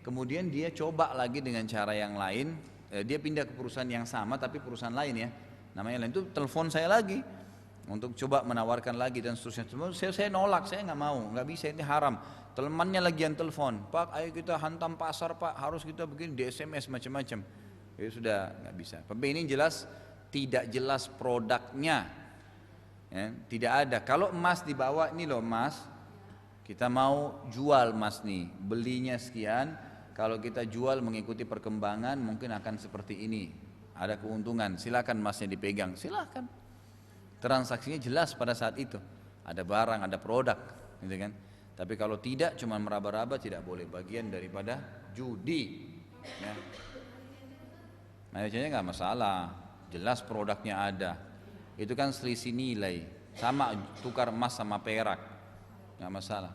Kemudian dia coba lagi dengan cara yang lain. Dia pindah ke perusahaan yang sama tapi perusahaan lain ya, namanya lain, itu telepon saya lagi untuk coba menawarkan lagi dan seterusnya. Saya nolak, saya nggak mau, nggak bisa, ini haram. Temannya lagi yang telepon, Pak ayo kita hantam pasar Pak, harus kita begini, di SMS macam-macam. Ya sudah nggak bisa. Tapi ini jelas tidak jelas produknya ya, tidak ada. Kalau emas dibawa, ini loh emas, kita mau jual emas nih, belinya sekian. Kalau kita jual mengikuti perkembangan mungkin akan seperti ini, ada keuntungan, silakan emasnya dipegang, silakan. transaksinya jelas pada saat itu, ada barang, ada produk, gitu kan. Tapi kalau tidak, cuma meraba-raba, tidak boleh, bagian daripada judi. Ya. Manajanya nggak masalah, jelas produknya ada. Itu kan selisih nilai, sama tukar emas sama perak, nggak masalah.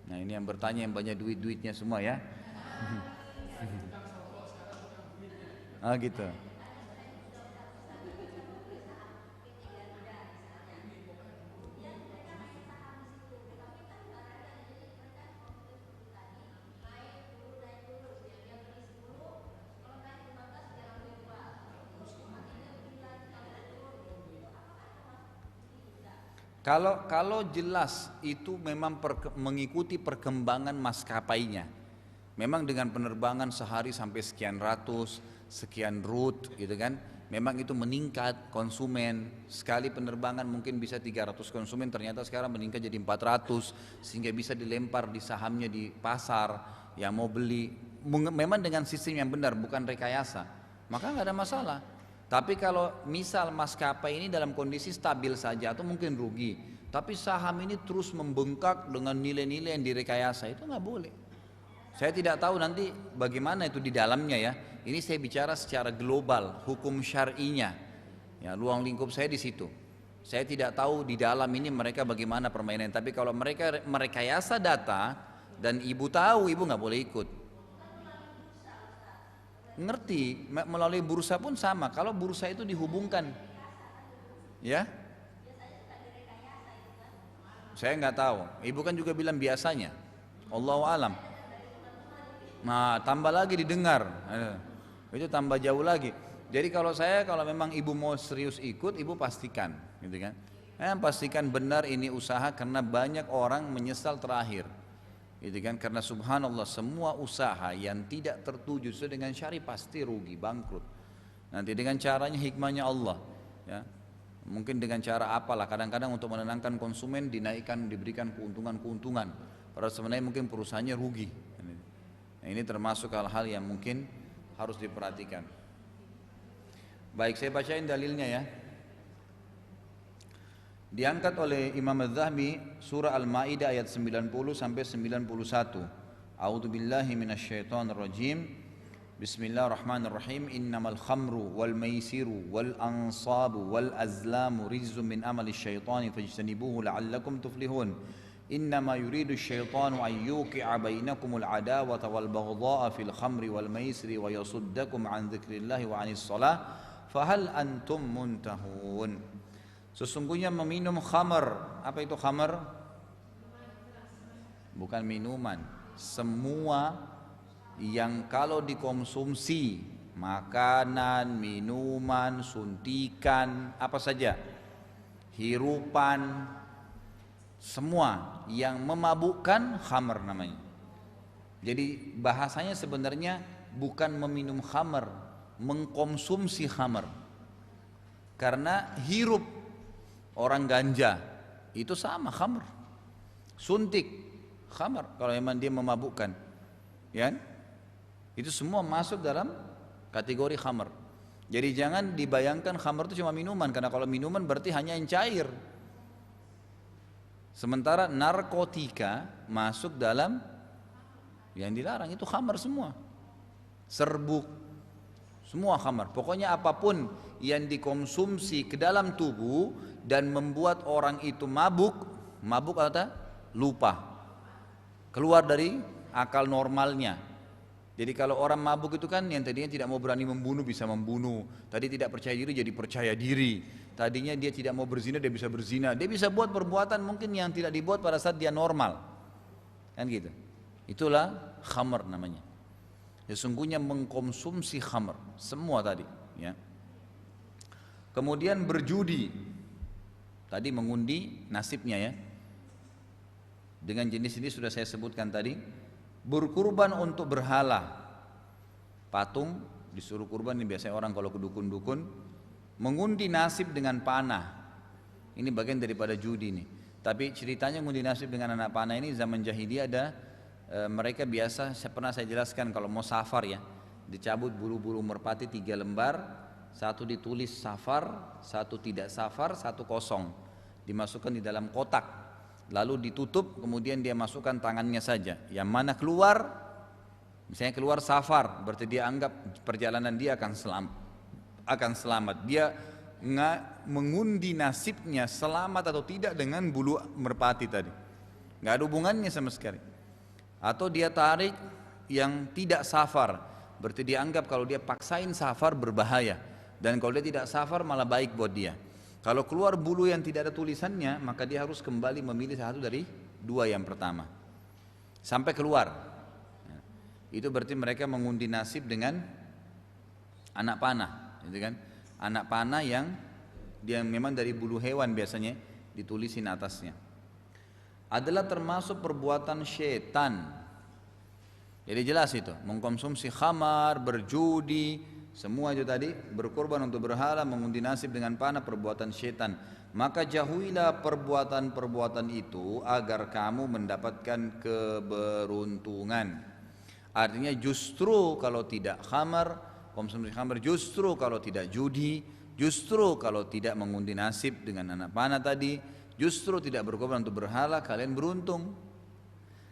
Nah ini yang bertanya yang banyak duit-duitnya semua ya. Ah gitu. Kalau jelas itu memang mengikuti perkembangan maskapainya. Memang dengan penerbangan sehari sampai sekian ratus, sekian route gitu kan. Memang itu meningkat konsumen. Sekali penerbangan mungkin bisa 300 konsumen, ternyata sekarang meningkat jadi 400 sehingga bisa dilempar di sahamnya di pasar yang mau beli. Memang dengan sistem yang benar, bukan rekayasa. Maka nggak ada masalah. Tapi kalau misal maskapai ini dalam kondisi stabil saja atau mungkin rugi, tapi saham ini terus membengkak dengan nilai-nilai yang direkayasa, itu nggak boleh. Saya tidak tahu nanti bagaimana itu di dalamnya ya. Ini saya bicara secara global, hukum syar'inya. Ya, ruang lingkup saya di situ. Saya tidak tahu di dalam ini mereka bagaimana permainan. Tapi kalau mereka merekayasa data dan ibu tahu, ibu nggak boleh ikut. Ngerti, melalui bursa pun sama. Kalau bursa itu dihubungkan, ya, saya nggak tahu. Ibu kan juga bilang biasanya, Allahu alam. Nah, tambah lagi didengar, itu tambah jauh lagi. Jadi kalau memang ibu mau serius ikut, ibu pastikan, gitu kan? Pastikan benar ini usaha karena banyak orang menyesal terakhir. Itu kan karena subhanallah semua usaha yang tidak tertuju sesuai dengan syari pasti rugi, bangkrut. Nanti dengan caranya hikmahnya Allah, ya. Mungkin dengan cara apalah, kadang-kadang untuk menenangkan konsumen dinaikkan, diberikan keuntungan-keuntungan. Padahal sebenarnya mungkin perusahaannya rugi. Nah, ini termasuk hal-hal yang mungkin harus diperhatikan. Baik, saya bacain dalilnya ya. Diangkat oleh Imam Az-Zahabi surah Al-Maidah ayat 90 sampai 91. A'udzu billahi minasyaitonir rajim. Bismillahirrahmanirrahim. Innamal khamru wal maisiru wal ansabu wal azlamu rijzun min amali syaitani fajtanibuhu la'allakum tuflihun. Innama yuridu syaitanu an yuqi'a bainakumul adawata wal baghdha'a fil khamri wal maisri wa yasuddakum an dzikrillahi wa 'anis shalah fahal antum muntahun. Sesungguhnya meminum khamar. Apa itu khamar? Bukan minuman. Semua yang kalau dikonsumsi, makanan, minuman, suntikan, apa saja, hirupan, semua yang memabukkan khamar namanya. Jadi bahasanya sebenarnya bukan meminum khamar, mengkonsumsi khamar. Karena hirup orang ganja itu sama khamr, suntik khamr kalau memang dia memabukkan, ya, itu semua masuk dalam kategori khamr. Jadi jangan dibayangkan khamr itu cuma minuman, karena kalau minuman berarti hanya yang cair. Sementara narkotika masuk dalam yang dilarang, itu khamr semua, serbuk, semua khamr. Pokoknya apapun yang dikonsumsi ke dalam tubuh dan membuat orang itu mabuk atau lupa, keluar dari akal normalnya. Jadi kalau orang mabuk itu kan yang tadinya tidak mau berani membunuh bisa membunuh, tadi tidak percaya diri jadi percaya diri, tadinya dia tidak mau berzina dia bisa berzina, dia bisa buat perbuatan mungkin yang tidak dibuat pada saat dia normal, kan gitu. Itulah khamr namanya. Sesungguhnya mengkonsumsi khamr semua tadi, ya. Kemudian berjudi, tadi mengundi nasibnya ya. Dengan jenis ini sudah saya sebutkan tadi. Berkurban untuk berhala, patung disuruh kurban, ini biasanya orang kalau ke dukun-dukun. Mengundi nasib dengan panah, ini bagian daripada judi nih. Tapi ceritanya mengundi nasib dengan anak panah ini zaman jahiliyah ada. Mereka biasa, pernah saya jelaskan kalau mau safar ya, dicabut bulu-bulu merpati 3 lembar, satu ditulis safar, satu tidak safar, satu kosong. Dimasukkan di dalam kotak, lalu ditutup, kemudian dia masukkan tangannya saja. Yang mana keluar, misalnya keluar safar, berarti dia anggap perjalanan dia akan selamat. Dia nggak mengundi nasibnya selamat atau tidak dengan bulu merpati tadi. Nggak ada hubungannya sama sekali. Atau dia tarik yang tidak safar, berarti dia anggap kalau dia paksain safar berbahaya, dan kalau dia tidak safar malah baik buat dia. Kalau keluar bulu yang tidak ada tulisannya, maka dia harus kembali memilih satu dari dua yang pertama sampai keluar. Itu berarti mereka mengundi nasib dengan anak panah, gitu kan? Anak panah yang dia memang dari bulu hewan biasanya ditulisin atasnya. Adalah termasuk perbuatan syaitan. Jadi jelas itu, mengkonsumsi khamar, berjudi, semua itu tadi berkorban untuk berhala, mengundi nasib dengan panah, perbuatan syaitan. Maka jauhilah perbuatan-perbuatan itu agar kamu mendapatkan keberuntungan. Artinya justru kalau tidak khamar, konsumsi khamar, justru kalau tidak judi, justru kalau tidak mengundi nasib dengan anak panah tadi, justru tidak berkorban untuk berhala, kalian beruntung.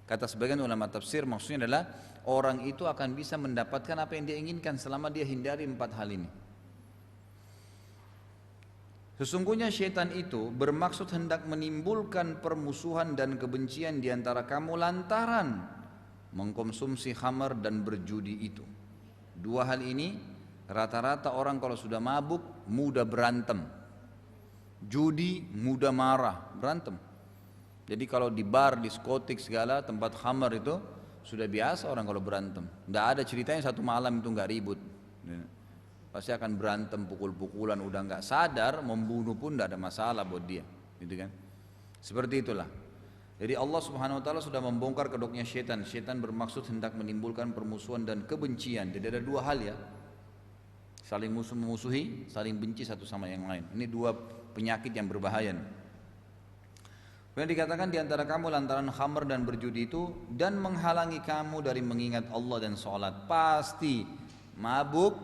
Kata sebagian ulama tafsir, maksudnya adalah orang itu akan bisa mendapatkan apa yang dia inginkan selama dia hindari 4 hal ini. Sesungguhnya syaitan itu bermaksud hendak menimbulkan permusuhan dan kebencian di antara kamu lantaran mengkonsumsi khamar dan berjudi itu. 2 hal ini rata-rata orang kalau sudah mabuk mudah berantem. Judi mudah marah, berantem. Jadi kalau di bar, diskotik segala tempat khamar itu sudah biasa orang kalau berantem. Tidak ada ceritanya satu malam itu nggak ribut. Pasti akan berantem, pukul-pukulan, udah nggak sadar, membunuh pun tidak ada masalah buat dia, gitu kan? Seperti itulah. Jadi Allah Subhanahu Wa Taala sudah membongkar kedoknya syaitan. Syaitan bermaksud hendak menimbulkan permusuhan dan kebencian. Jadi ada 2 hal ya, saling memusuhi, saling benci satu sama yang lain. Ini 2 penyakit yang berbahaya. Kemudian dikatakan di antara kamu lantaran khamr dan berjudi itu dan menghalangi kamu dari mengingat Allah dan sholat. Pasti mabuk,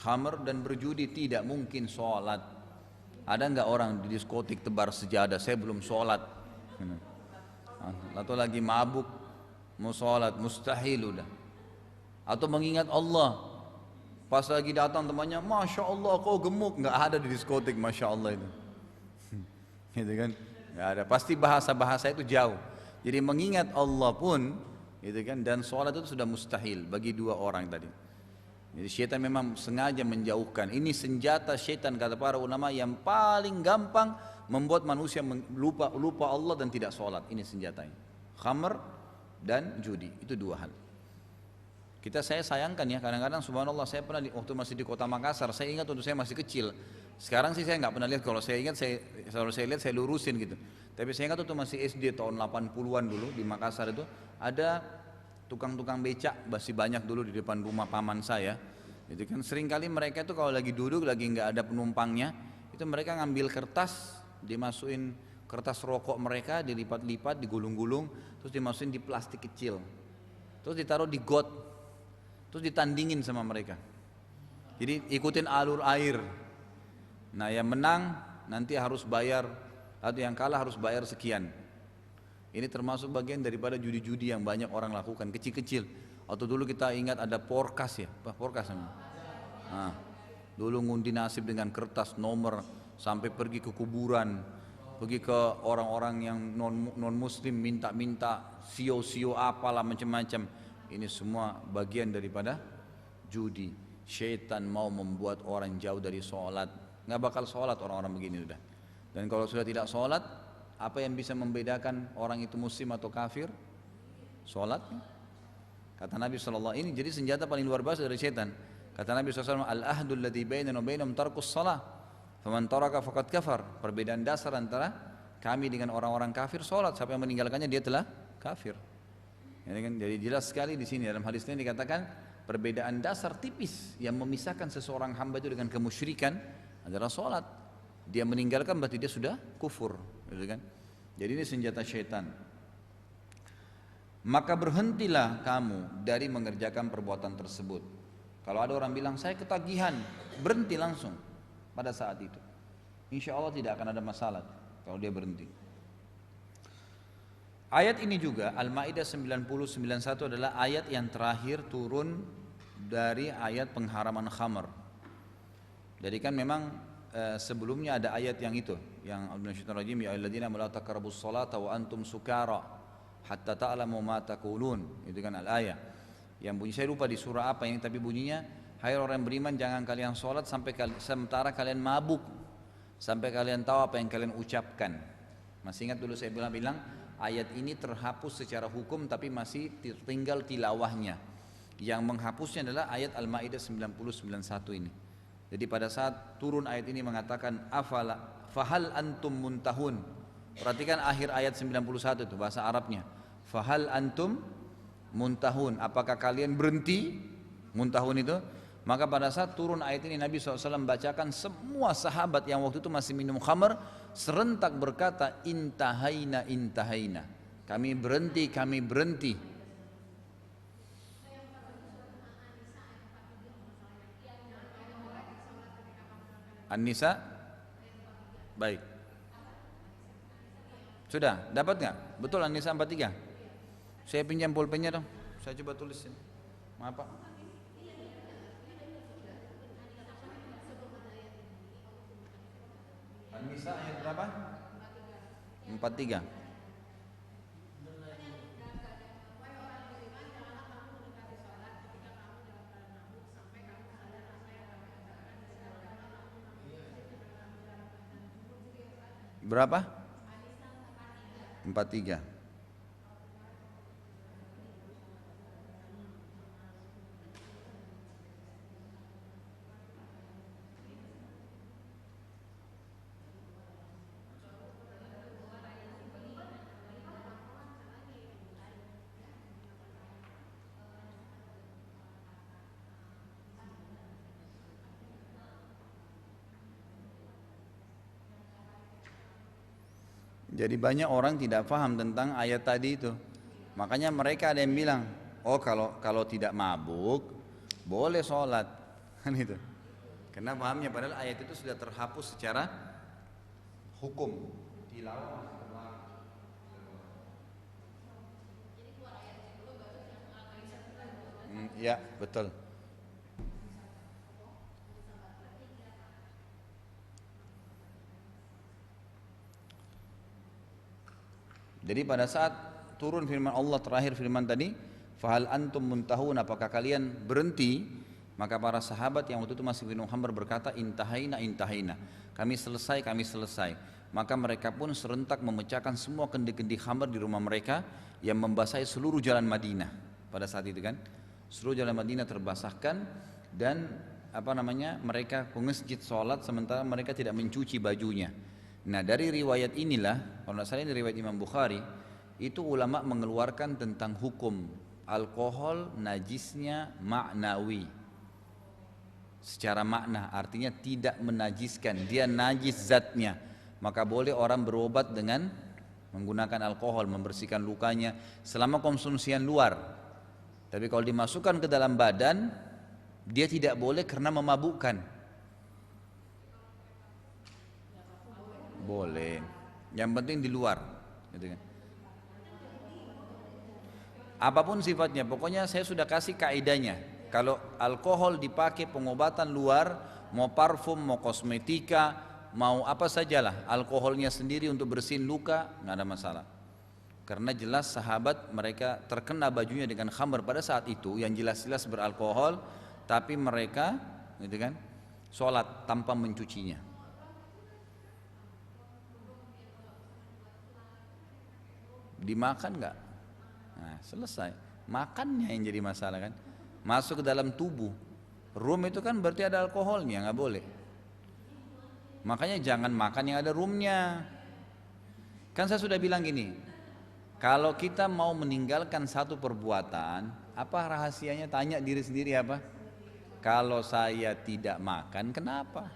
khamr dan berjudi tidak mungkin sholat. Ada nggak orang di diskotik tebar sejadah, saya belum sholat. Atau lagi mabuk mau sholat, mustahil udah. Atau mengingat Allah, pas lagi datang temannya, Masya Allah kau gemuk, nggak ada di diskotik, Masya Allah itu. Gitu kan? Nggak ada, pasti bahasa-bahasa itu jauh. Jadi mengingat Allah pun, gitu kan, dan sholat itu sudah mustahil bagi 2 orang tadi. Jadi syaitan memang sengaja menjauhkan. Ini senjata syaitan kata para ulama yang paling gampang membuat manusia lupa Allah dan tidak sholat. Ini senjatanya. Khamr dan judi, itu 2 hal. Saya sayangkan ya, kadang-kadang subhanallah saya pernah waktu masih di kota Makassar, saya ingat waktu saya masih kecil. Sekarang sih saya nggak pernah lihat, kalau saya ingat kalau saya lihat saya lurusin gitu. Tapi saya ingat waktu masih SD tahun 80-an dulu di Makassar itu ada tukang-tukang becak masih banyak dulu di depan rumah paman saya. Itu kan sering kali mereka itu kalau lagi duduk lagi nggak ada penumpangnya, itu mereka ngambil kertas, dimasukin kertas rokok mereka, dilipat-lipat, digulung-gulung, terus dimasukin di plastik kecil, terus ditaruh di got, terus ditandingin sama mereka. Jadi ikutin alur air. Nah yang menang nanti harus bayar, atau yang kalah harus bayar sekian. Ini termasuk bagian daripada judi-judi yang banyak orang lakukan, kecil-kecil. Atau dulu kita ingat ada porkas ya, porkas sama. Nah, dulu ngundi nasib dengan kertas nomor, sampai pergi ke kuburan, pergi ke orang-orang yang non muslim minta-minta sio-sio apalah macam-macam. Ini semua bagian daripada judi. Syaitan mau membuat orang jauh dari sholat. Nggak bakal sholat orang-orang begini udah. Dan kalau sudah tidak sholat, apa yang bisa membedakan orang itu muslim atau kafir? Sholat. Kata Nabi SAW, ini jadi senjata paling luar biasa dari syaitan. Kata Nabi SAW, al-ahdul ladzi bainana wa bainahum tarkus shalah, faman taraka faqad kafar. Perbedaan dasar antara kami dengan orang-orang kafir sholat. Siapa yang meninggalkannya dia telah kafir. Jadi jelas sekali di sini dalam hadis ini dikatakan perbedaan dasar tipis yang memisahkan seseorang hamba itu dengan kemusyrikan adalah sholat. Dia meninggalkan berarti dia sudah kufur, gitu kan? Jadi ini senjata syaitan. Maka berhentilah kamu dari mengerjakan perbuatan tersebut. Kalau ada orang bilang saya ketagihan, berhenti langsung pada saat itu. Insya Allah tidak akan ada masalah kalau dia berhenti. Ayat ini juga Al-Maidah 90-91 adalah ayat yang terakhir turun dari ayat pengharaman khamar. Jadi kan memang sebelumnya ada ayat yang itu, yang Al-Syaitanir ya ayyuhalladzina amanu la taqrabus salata wa antum sukara hatta ta'lamu ma taqulun. Itu kan al-ayat. Yang bunyi saya lupa di surah apa yang tapi bunyinya, hai orang yang beriman jangan kalian sholat sampai sementara kalian mabuk, sampai kalian tahu apa yang kalian ucapkan. Masih ingat dulu saya bilang ayat ini terhapus secara hukum tapi masih tinggal tilawahnya. Yang menghapusnya adalah ayat Al-Maidah 90-91 ini. Jadi pada saat turun ayat ini mengatakan afala fahal antum muntahun. Perhatikan akhir ayat 91 itu bahasa Arabnya. Fahal antum muntahun, apakah kalian berhenti? Muntahun itu. Maka pada saat turun ayat ini Nabi SAW bacakan, semua sahabat yang waktu itu masih minum khamar serentak berkata intahaina intahaina, kami berhenti, kami berhenti. An-Nisa, baik, sudah dapat nggak? Betul An-Nisa 43. Saya pinjam pulpennya dong, saya coba tulisin. Maaf Pak. An-Nisa ayat berapa? 43. Berapa? 43. Jadi banyak orang tidak paham tentang ayat tadi itu. Makanya mereka ada yang bilang, oh kalau tidak mabuk boleh sholat, kan itu. Karena pahamnya padahal ayat itu sudah terhapus secara hukum. Tilawah. Ya betul. Jadi pada saat turun firman Allah terakhir firman tadi, fahal antum muntahun, apakah kalian berhenti? Maka para sahabat yang waktu itu masih minum khamr berkata intahaina intahaina, kami selesai, kami selesai. Maka mereka pun serentak memecahkan semua kendi-kendi khamr di rumah mereka yang membasahi seluruh jalan Madinah pada saat itu kan. Seluruh jalan Madinah terbasahkan dan mereka ke masjid sholat sementara mereka tidak mencuci bajunya. Nah dari riwayat inilah, kalau tidak salah ini riwayat Imam Bukhari, itu ulama mengeluarkan tentang hukum alkohol najisnya maknawi. Secara makna artinya tidak menajiskan, dia najis zatnya. Maka boleh orang berobat dengan menggunakan alkohol, membersihkan lukanya selama konsumsian luar. Tapi kalau dimasukkan ke dalam badan, dia tidak boleh karena memabukkan. Boleh, yang penting di luar gitu kan. Apapun sifatnya, pokoknya saya sudah kasih kaidahnya. Kalau alkohol dipakai pengobatan luar, mau parfum, mau kosmetika, mau apa sajalah, alkoholnya sendiri untuk bersihin luka, nggak ada masalah. Karena jelas sahabat mereka terkena bajunya dengan khamr pada saat itu, yang jelas-jelas beralkohol, tapi mereka gitu kan, sholat tanpa mencucinya. Dimakan nggak? Nah, selesai. Makannya yang jadi masalah kan. Masuk ke dalam tubuh. Rum itu kan berarti ada alkoholnya, nggak boleh. Makanya jangan makan yang ada rumnya. Kan saya sudah bilang gini, kalau kita mau meninggalkan satu perbuatan, apa rahasianya? Tanya diri sendiri apa? Kalau saya tidak makan, kenapa?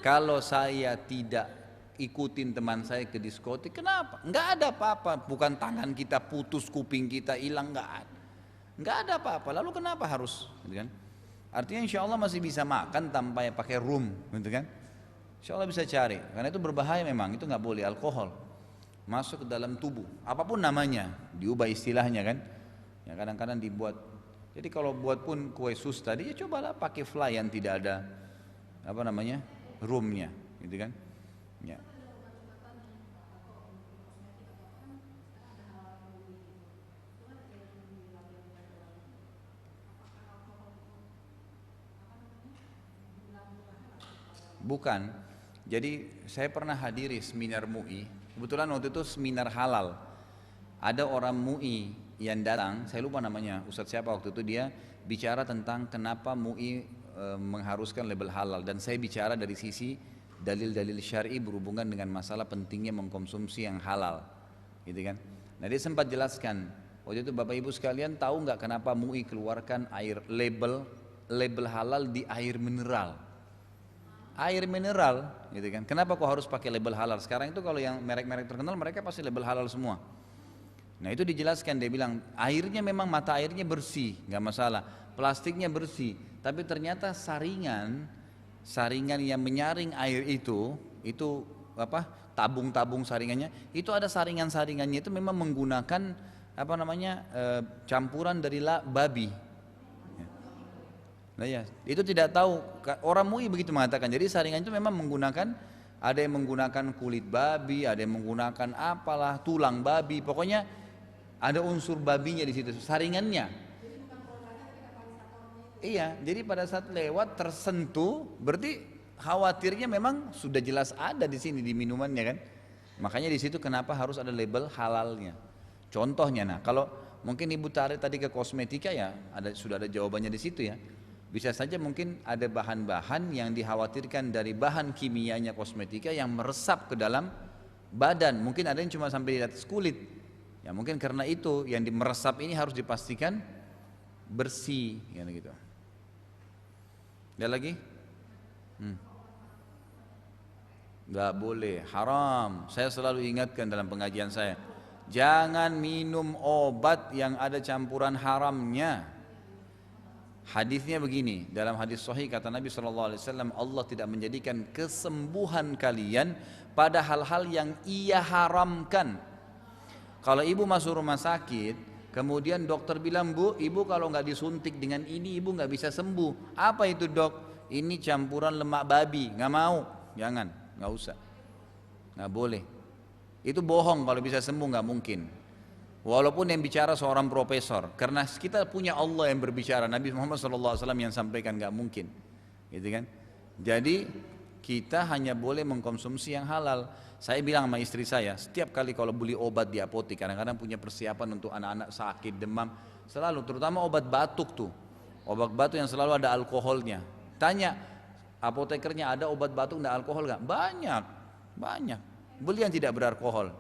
Kalau saya tidak ikutin teman saya ke diskotik, kenapa? Enggak ada apa-apa, bukan tangan kita putus, kuping kita hilang, enggak ada apa-apa. Lalu kenapa harus? Kan? Artinya insya Allah masih bisa makan tanpa pakai rum, gitu kan? Insya Allah bisa cari, karena itu berbahaya memang, itu nggak boleh alkohol masuk ke dalam tubuh, apapun namanya, diubah istilahnya kan? Ya kadang-kadang dibuat. Jadi kalau buat pun kue sus tadi, ya cobalah pakai fly yang tidak ada apa namanya rumnya, gitu kan? Ya. Bukan. Jadi saya pernah hadiri seminar MUI. Kebetulan waktu itu seminar halal. Ada orang MUI yang datang, saya lupa namanya, Ustadz siapa waktu itu, dia bicara tentang kenapa MUI mengharuskan label halal, dan saya bicara dari sisi dalil-dalil syar'i berhubungan dengan masalah pentingnya mengkonsumsi yang halal, gitu kan? Nah dia sempat jelaskan, waktu itu Bapak Ibu sekalian tahu nggak kenapa MUI keluarkan air label halal di air mineral? Air mineral, gitu kan? Kenapa kok harus pakai label halal? Sekarang itu kalau yang merek-merek terkenal mereka pasti label halal semua. Nah itu dijelaskan, dia bilang airnya memang mata airnya bersih, nggak masalah, plastiknya bersih, tapi ternyata saringan yang menyaring air itu apa? Tabung-tabung saringannya, itu ada saringan-saringannya itu memang menggunakan apa namanya campuran dari babi. Nah ya, itu tidak tahu, orang MUI begitu mengatakan. Jadi saringan itu memang menggunakan, ada yang menggunakan kulit babi, ada yang menggunakan apalah tulang babi, pokoknya ada unsur babinya di situ saringannya. Iya, jadi pada saat lewat tersentuh, berarti khawatirnya memang sudah jelas ada di sini di minumannya kan. Makanya di situ kenapa harus ada label halalnya. Contohnya, nah kalau mungkin ibu tarik tadi ke kosmetika ya, sudah ada jawabannya di situ ya. Bisa saja mungkin ada bahan-bahan yang dikhawatirkan dari bahan kimianya kosmetika yang meresap ke dalam badan. Mungkin ada yang cuma sampai di atas kulit. Ya mungkin karena itu yang meresap ini harus dipastikan bersih, ya gitu. Ada lagi? Gak boleh, haram. Saya selalu ingatkan dalam pengajian saya, jangan minum obat yang ada campuran haramnya. Hadisnya begini, dalam hadis sahih kata Nabi SAW, Allah tidak menjadikan kesembuhan kalian pada hal-hal yang ia haramkan. Kalau ibu masuk rumah sakit, kemudian dokter bilang, bu, ibu kalau nggak disuntik dengan ini, ibu nggak bisa sembuh. Apa itu dok? Ini campuran lemak babi, nggak mau, jangan, nggak usah, nggak boleh. Itu bohong, kalau bisa sembuh nggak mungkin. Walaupun yang bicara seorang profesor, karena kita punya Allah yang berbicara, Nabi Muhammad SAW yang sampaikan nggak mungkin, gitu kan? Jadi kita hanya boleh mengkonsumsi yang halal. Saya bilang sama istri saya, setiap kali kalau beli obat di apotek, kadang-kadang punya persiapan untuk anak-anak sakit, demam, selalu, terutama obat batuk tuh, obat batuk yang selalu ada alkoholnya. Tanya apotekernya, ada obat batuk nggak alkohol nggak? Banyak, banyak. Beli yang tidak beralkohol,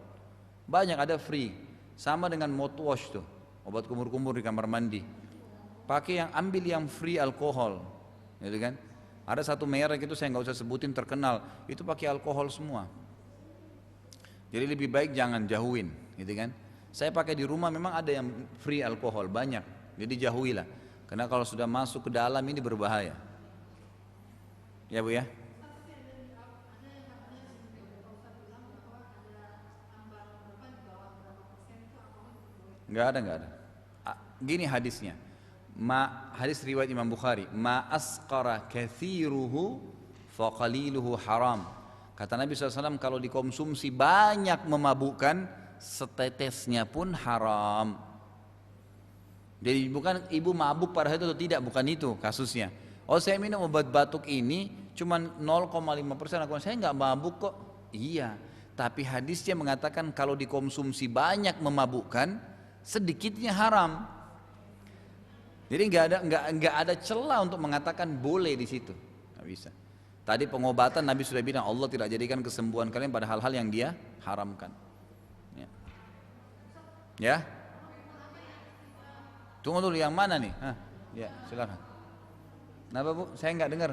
banyak, ada free. Sama dengan mouthwash tuh, obat kumur-kumur di kamar mandi. Pakai yang, ambil yang free alkohol, gitu kan? Ada satu merek itu saya nggak usah sebutin, terkenal, itu pakai alkohol semua. Jadi lebih baik jangan, jauhin, gitu kan? Saya pakai di rumah memang ada yang free alkohol banyak, jadi jauhilah. Karena kalau sudah masuk ke dalam ini berbahaya. Ya bu ya. Nggak ada. Gini hadisnya, hadis riwayat Imam Bukhari, ma asqara kathiruhu faqaliluhu haram. Kata Nabi SAW, kalau dikonsumsi banyak memabukkan, setetesnya pun haram. Jadi bukan ibu mabuk pada itu atau tidak, bukan itu kasusnya. Oh saya minum obat batuk ini cuman 0,5%, saya nggak mabuk kok. Iya, tapi hadisnya mengatakan kalau dikonsumsi banyak memabukkan, sedikitnya haram. Jadi nggak ada celah untuk mengatakan boleh di situ, nggak bisa. Tadi pengobatan Nabi sudah bilang Allah tidak jadikan kesembuhan kalian pada hal-hal yang Dia haramkan. Ya. Tunggu dulu, yang mana nih? Ya silakan. Kenapa bu? Saya nggak dengar.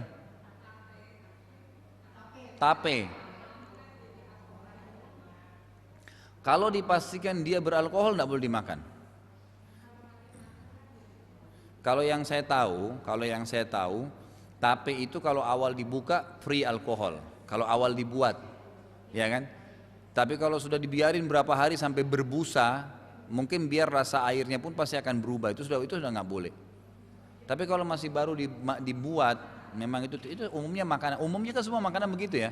Tape. Kalau dipastikan dia beralkohol, tidak boleh dimakan. Kalau yang saya tahu, tape itu kalau awal dibuka free alkohol. Kalau awal dibuat, ya kan? Tapi kalau sudah dibiarin berapa hari sampai berbusa, mungkin biar rasa airnya pun pasti akan berubah. Itu sudah nggak boleh. Tapi kalau masih baru dibuat, memang itu umumnya makanan. Umumnya kan semua makanan begitu ya.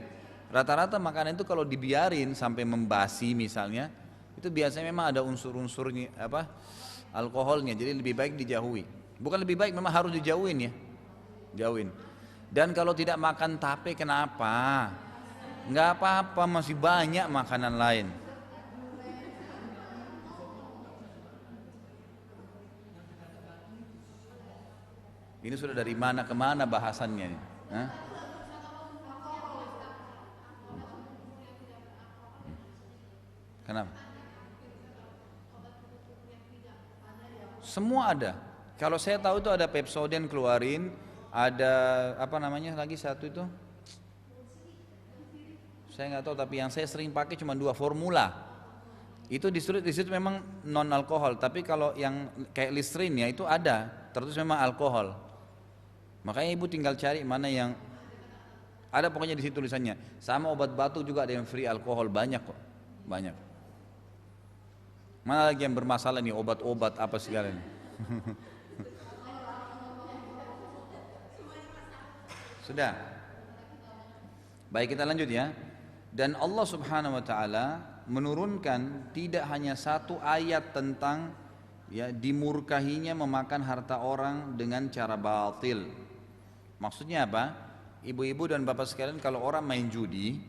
Rata-rata makanan itu kalau dibiarin sampai membasi misalnya, itu biasanya memang ada unsur-unsurnya alkoholnya. Jadi lebih baik dijauhi. Bukan lebih baik, memang harus dijauhin ya. Jauhin. Dan kalau tidak makan tape kenapa? Nggak apa-apa, masih banyak makanan lain. Ini sudah dari mana ke mana bahasannya nih? Hah? Kenapa? Semua ada. Kalau saya tahu itu ada Pepsodent keluarin, ada apa namanya lagi satu itu? Saya nggak tahu, tapi yang saya sering pakai cuma 2 formula. Itu di situ memang non alkohol, tapi kalau yang kayak Listerine ya itu ada, terus memang alkohol. Makanya ibu tinggal cari mana yang ada, pokoknya di situ tulisannya. Sama obat batuk juga ada yang free alkohol, banyak kok, banyak. Mana lagi yang bermasalah nih, obat-obat apa segala nih. Sudah. Baik, kita lanjut ya. Dan Allah Subhanahu wa taala menurunkan tidak hanya satu ayat tentang ya dimurkahinya memakan harta orang dengan cara batil. Maksudnya apa? Ibu-ibu dan bapak sekalian, kalau orang main judi,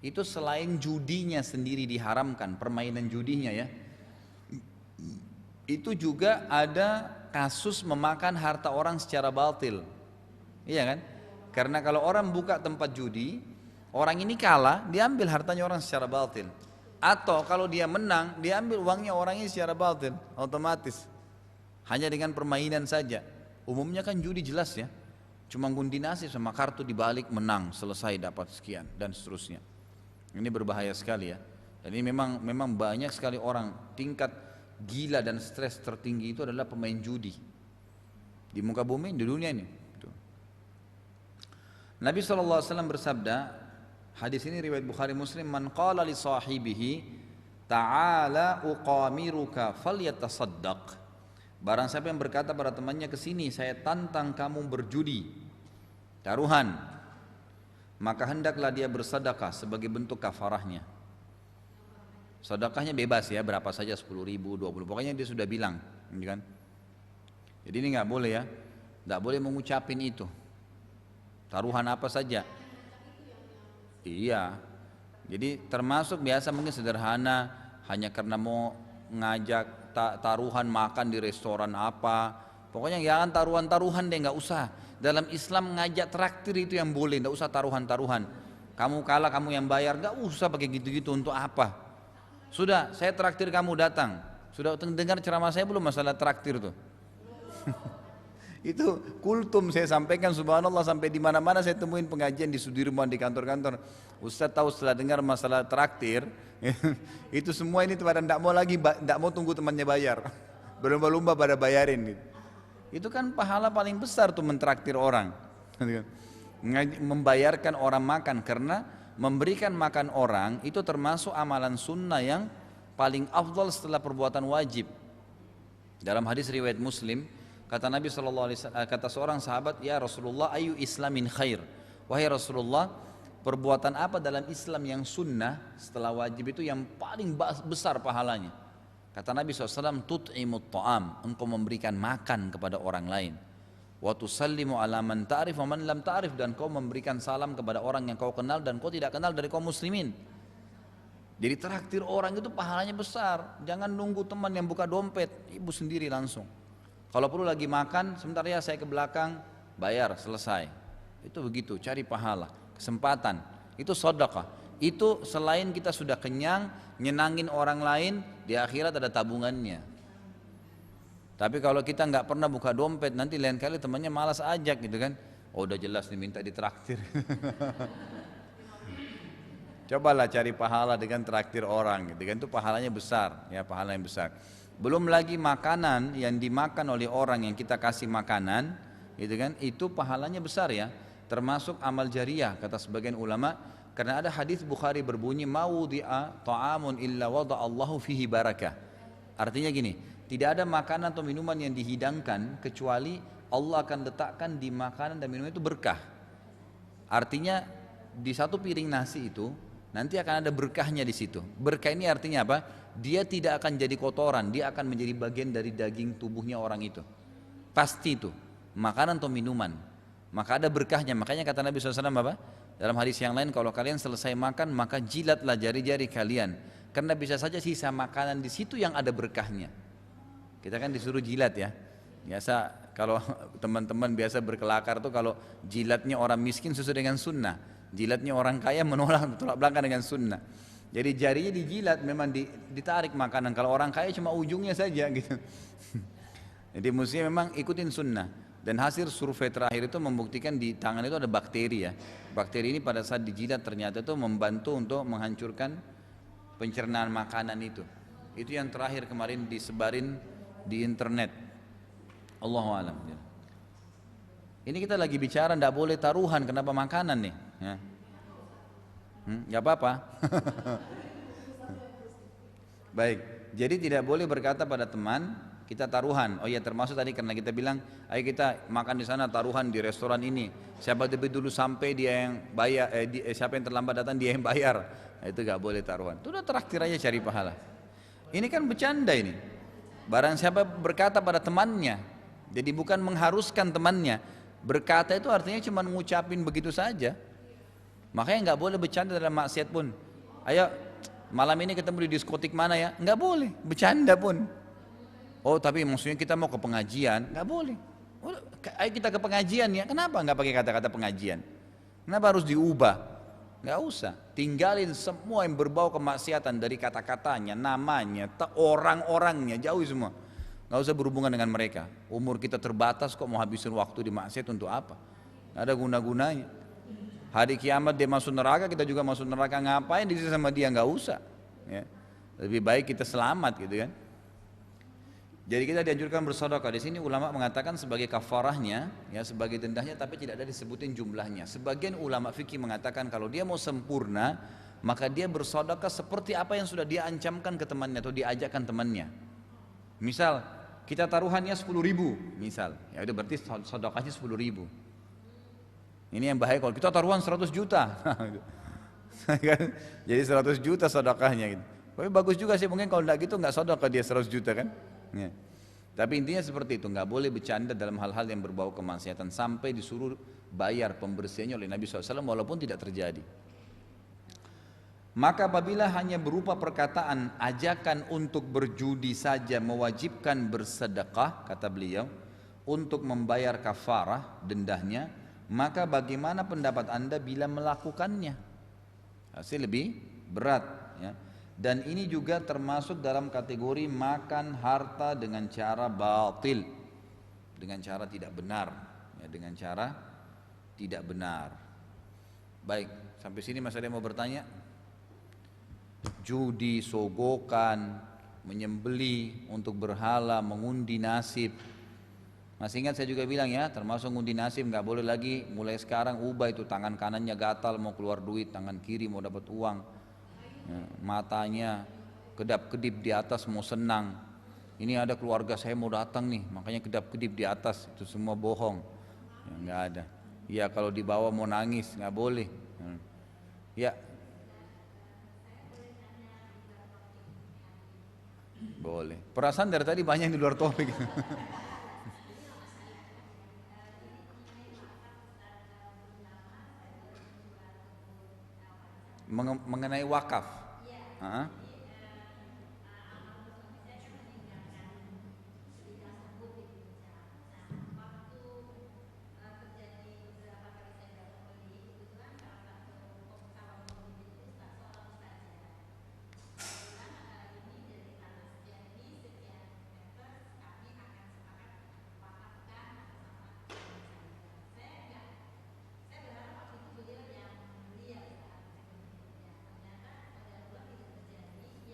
itu selain judinya sendiri diharamkan, permainan judinya ya, itu juga ada kasus memakan harta orang secara batil. Iya kan? Karena kalau orang buka tempat judi, orang ini kalah, diambil hartanya orang secara batil. Atau kalau dia menang, diambil uangnya orang ini secara batil, otomatis. Hanya dengan permainan saja. Umumnya kan judi jelas ya. Cuma ngundi nasib sama kartu dibalik menang, selesai dapat sekian dan seterusnya. Ini berbahaya sekali ya. Dan ini memang banyak sekali orang tingkat gila dan stres tertinggi itu adalah pemain judi. Di muka bumi, di dunia ini. Nabi SAW bersabda, hadis ini riwayat Bukhari Muslim, man qala li sahibihi ta'ala uqamiruka falyatasaddaq. Barang siapa yang berkata pada temannya, kesini saya tantang kamu berjudi, taruhan, maka hendaklah dia bersedekah sebagai bentuk kafarahnya. Sedekahnya bebas ya, berapa saja, 10.000, 20, pokoknya dia sudah bilang, kan? Jadi ini nggak boleh ya, nggak boleh mengucapin itu. Taruhan apa saja. Iya. Jadi termasuk biasa mungkin sederhana, hanya karena mau ngajak taruhan makan di restoran apa. Pokoknya jangan taruhan-taruhan deh, nggak usah. Dalam Islam ngajak traktir itu yang boleh, nggak usah taruhan-taruhan. Kamu kalah, kamu yang bayar, nggak usah pakai gitu-gitu, untuk apa? Sudah, saya traktir kamu datang. Sudah dengar ceramah saya belum masalah traktir tuh? Itu kultum saya sampaikan, subhanallah, sampai di mana-mana saya temuin pengajian di Sudirman, di kantor-kantor. Ustaz tahu setelah dengar masalah traktir, itu semua ini pada tidak mau lagi, tidak mau tunggu temannya bayar, berlomba-lomba pada bayarin. Gitu. Itu kan pahala paling besar tuh mentraktir orang, membayarkan orang makan, karena memberikan makan orang itu termasuk amalan sunnah yang paling afdal setelah perbuatan wajib. Dalam hadis riwayat Muslim, kata Nabi SAW, kata seorang sahabat, ya Rasulullah, ayu islamin khair. Wahai Rasulullah, perbuatan apa dalam Islam yang sunnah setelah wajib itu yang paling besar pahalanya? Kata Nabi SAW, tut'imut ta'am, engkau memberikan makan kepada orang lain. Wa tusallimu ala man ta'rif wa man lam ta'rif, dan kau memberikan salam kepada orang yang kau kenal dan kau tidak kenal dari kaum muslimin. Jadi traktir orang itu pahalanya besar. Jangan nunggu teman yang buka dompet, ibu sendiri langsung. Kalau perlu lagi makan, sebentar ya saya ke belakang, bayar, selesai. Itu begitu, cari pahala, kesempatan. Itu sedekah. Itu selain kita sudah kenyang, nyenangin orang lain, di akhirat ada tabungannya. Tapi kalau kita nggak pernah buka dompet, nanti lain kali temannya malas ajak gitu kan. Oh udah jelas nih minta ditraktir. Cobalah cari pahala dengan traktir orang gitu kan, itu pahalanya besar, ya pahala yang besar. Belum lagi makanan yang dimakan oleh orang yang kita kasih makanan, gitu kan? Itu pahalanya besar ya. Termasuk amal jariah kata sebagian ulama, karena ada hadis Bukhari berbunyi mawudi'a ta'amun illa wada'allahu fihi barakah. Artinya gini, tidak ada makanan atau minuman yang dihidangkan kecuali Allah akan letakkan di makanan dan minuman itu berkah. Artinya di satu piring nasi itu nanti akan ada berkahnya di situ. Berkah ini artinya apa? Dia tidak akan jadi kotoran, dia akan menjadi bagian dari daging tubuhnya orang itu. Pasti itu, makanan atau minuman. Maka ada berkahnya. Makanya kata Nabi SAW apa? Dalam hadis yang lain, kalau kalian selesai makan maka jilatlah jari-jari kalian, karena bisa saja sisa makanan di situ yang ada berkahnya. Kita kan disuruh jilat ya. Biasa kalau teman-teman biasa berkelakar tuh kalau jilatnya orang miskin sesuai dengan sunnah, jilatnya orang kaya menolak tolak belakang dengan sunnah. Jadi jarinya dijilat, memang ditarik makanan. Kalau orang kaya cuma ujungnya saja gitu. Jadi mestinya memang ikutin sunnah. Dan hasil survei terakhir itu membuktikan di tangan itu ada bakteri ya. Bakteri ini pada saat dijilat ternyata itu membantu untuk menghancurkan pencernaan makanan itu. Itu yang terakhir kemarin disebarin di internet. Allahu a'lam. Ini kita lagi bicara tidak boleh taruhan, kenapa makanan nih? Ya. Gak apa-apa. Baik, jadi tidak boleh berkata pada teman kita taruhan. Oh ya, termasuk tadi karena kita bilang, ayo kita makan di sana taruhan di restoran ini. Siapa lebih dulu sampai dia yang bayar, siapa yang terlambat datang dia yang bayar. Nah, itu gak boleh taruhan. Itu udah traktir aja cari pahala. Ini kan bercanda ini. Barang siapa berkata pada temannya, jadi bukan mengharuskan temannya. Berkata itu artinya cuma ngucapin begitu saja. Makanya nggak boleh bercanda dalam maksiat pun. Ayo malam ini ketemu di diskotik mana ya? Nggak boleh, bercanda pun. Oh tapi maksudnya kita mau ke pengajian? Nggak boleh. Oh, ayo kita ke pengajian ya. Kenapa nggak pakai kata-kata pengajian? Kenapa harus diubah? Nggak usah. Tinggalin semua yang berbau kemaksiatan dari kata-katanya, namanya, orang-orangnya, jauhi semua. Nggak usah berhubungan dengan mereka. Umur kita terbatas kok mau habisin waktu di maksiat untuk apa? Nggak ada guna-gunanya. Hari kiamat dia masuk neraka, kita juga masuk neraka, ngapain di sini sama dia? Nggak usah ya. Lebih baik kita selamat gitu kan. Jadi kita dianjurkan bersedekah. Di sini ulama mengatakan sebagai kafarahnya ya, sebagai dendahnya, tapi tidak ada disebutin jumlahnya. Sebagian ulama fikih mengatakan kalau dia mau sempurna maka dia bersedekah seperti apa yang sudah dia ancamkan ke temannya atau diajakkan temannya. Misal kita taruhannya 10.000 misal, ya itu berarti sedekahnya 10.000. Ini yang bahaya kalau kita taruhan 100 juta. Jadi 100 juta sedekahnya gitu. Tapi bagus juga sih, mungkin kalau enggak gitu enggak sedekah dia 100 juta kan. Ya. Tapi intinya seperti itu, enggak boleh bercanda dalam hal-hal yang berbau kemaksiatan sampai disuruh bayar pembersihannya oleh Nabi SAW walaupun tidak terjadi. Maka apabila hanya berupa perkataan ajakan untuk berjudi saja mewajibkan bersedekah, kata beliau, untuk membayar kafarah dendahnya, maka bagaimana pendapat Anda bila melakukannya? Pasti lebih berat ya. Dan ini juga termasuk dalam kategori makan harta dengan cara batil, dengan cara tidak benar ya, dengan cara tidak benar. Baik, sampai sini Mas ada yang mau bertanya? Judi, sogokan, menyembeli untuk berhala, mengundi nasib. Masih ingat saya juga bilang ya, termasuk ngundi nasib nggak boleh lagi. Mulai sekarang ubah itu, tangan kanannya gatal mau keluar duit, tangan kiri mau dapat uang, ya, matanya kedap-kedip di atas mau senang. Ini ada keluarga saya mau datang nih, makanya kedap-kedip di atas, itu semua bohong. Ya, nggak ada. Ya kalau dibawa mau nangis nggak boleh. Ya. Boleh. Perasaan dari tadi banyak yang di luar topik. Mengenai wakaf. Hah?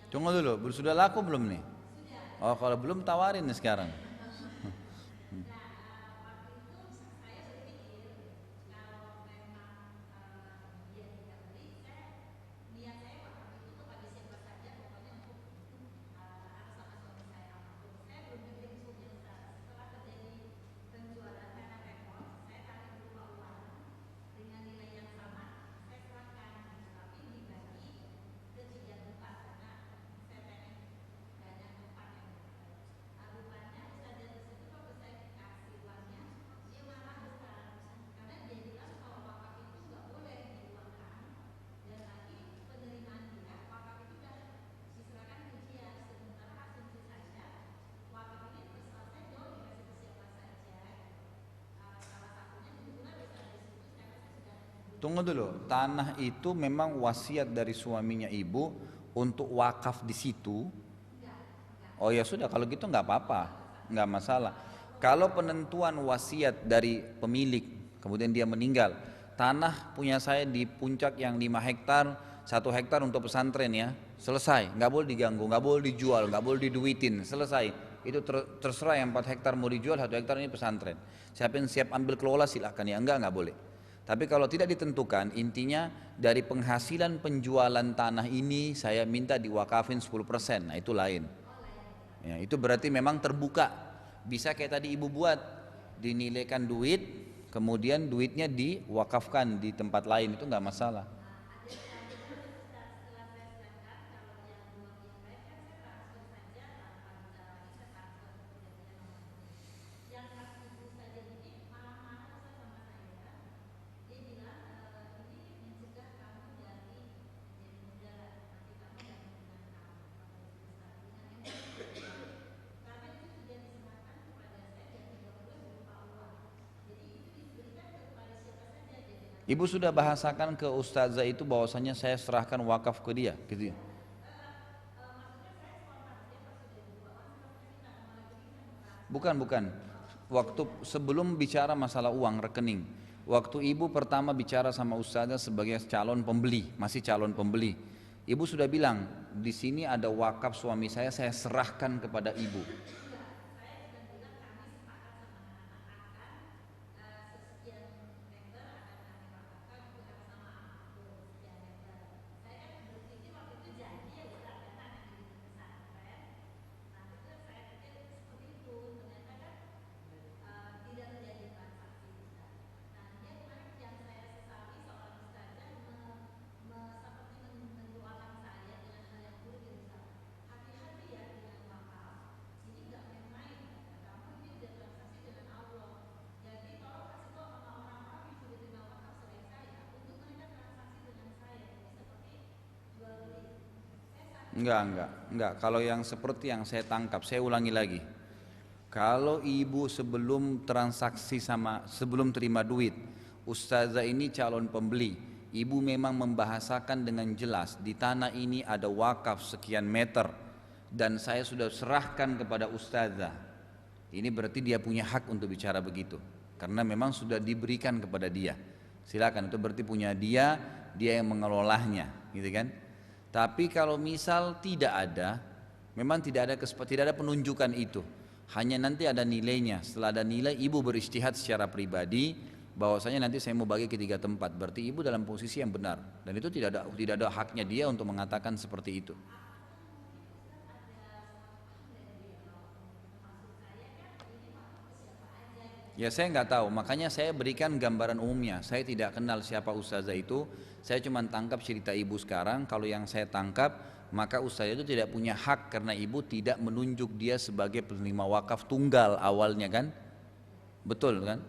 Tunggu dulu, sudah laku belum nih? Oh kalau belum tawarin nih sekarang. Tunggu dulu, tanah itu memang wasiat dari suaminya ibu untuk wakaf di situ. Oh ya sudah, kalau gitu nggak apa-apa, nggak masalah. Kalau penentuan wasiat dari pemilik, kemudian dia meninggal, tanah punya saya di puncak yang 5 hektar, 1 hektar untuk pesantren ya, selesai, nggak boleh diganggu, nggak boleh dijual, nggak boleh diduitin, selesai. Itu terserah yang 4 hektar mau dijual, 1 hektar ini pesantren. Siapa yang siap ambil kelola silahkan, ya enggak boleh. Tapi kalau tidak ditentukan, intinya dari penghasilan penjualan tanah ini saya minta diwakafin 10%, nah itu lain. Ya, itu berarti memang terbuka. Bisa kayak tadi ibu buat, dinilaikan duit, kemudian duitnya diwakafkan di tempat lain, itu nggak masalah. Ibu sudah bahasakan ke ustazah itu bahwasanya saya serahkan wakaf ke dia, gitu ya? Bukan. Waktu sebelum bicara masalah uang rekening, waktu ibu pertama bicara sama ustazah sebagai calon pembeli, masih calon pembeli, ibu sudah bilang di sini ada wakaf suami saya serahkan kepada ibu. Enggak. Kalau yang seperti yang saya tangkap, saya ulangi lagi. Kalau ibu sebelum transaksi sama sebelum terima duit, ustazah ini calon pembeli, ibu memang membahasakan dengan jelas di tanah ini ada wakaf sekian meter dan saya sudah serahkan kepada ustazah. Ini berarti dia punya hak untuk bicara begitu karena memang sudah diberikan kepada dia. Silakan, itu berarti punya dia, dia yang mengelolanya, gitu kan? Tapi kalau misal tidak ada, memang tidak ada penunjukan itu. Hanya nanti ada nilainya. Setelah ada nilai, ibu beristihad secara pribadi bahwasanya nanti saya mau bagi ke 3 tempat. Berarti ibu dalam posisi yang benar. Dan itu tidak ada haknya dia untuk mengatakan seperti itu. Ya saya nggak tahu, makanya saya berikan gambaran umumnya. Saya tidak kenal siapa ustazah itu. Saya cuma tangkap cerita ibu sekarang. Kalau yang saya tangkap, maka ustazah itu tidak punya hak karena ibu tidak menunjuk dia sebagai penerima wakaf tunggal awalnya kan? Betul kan?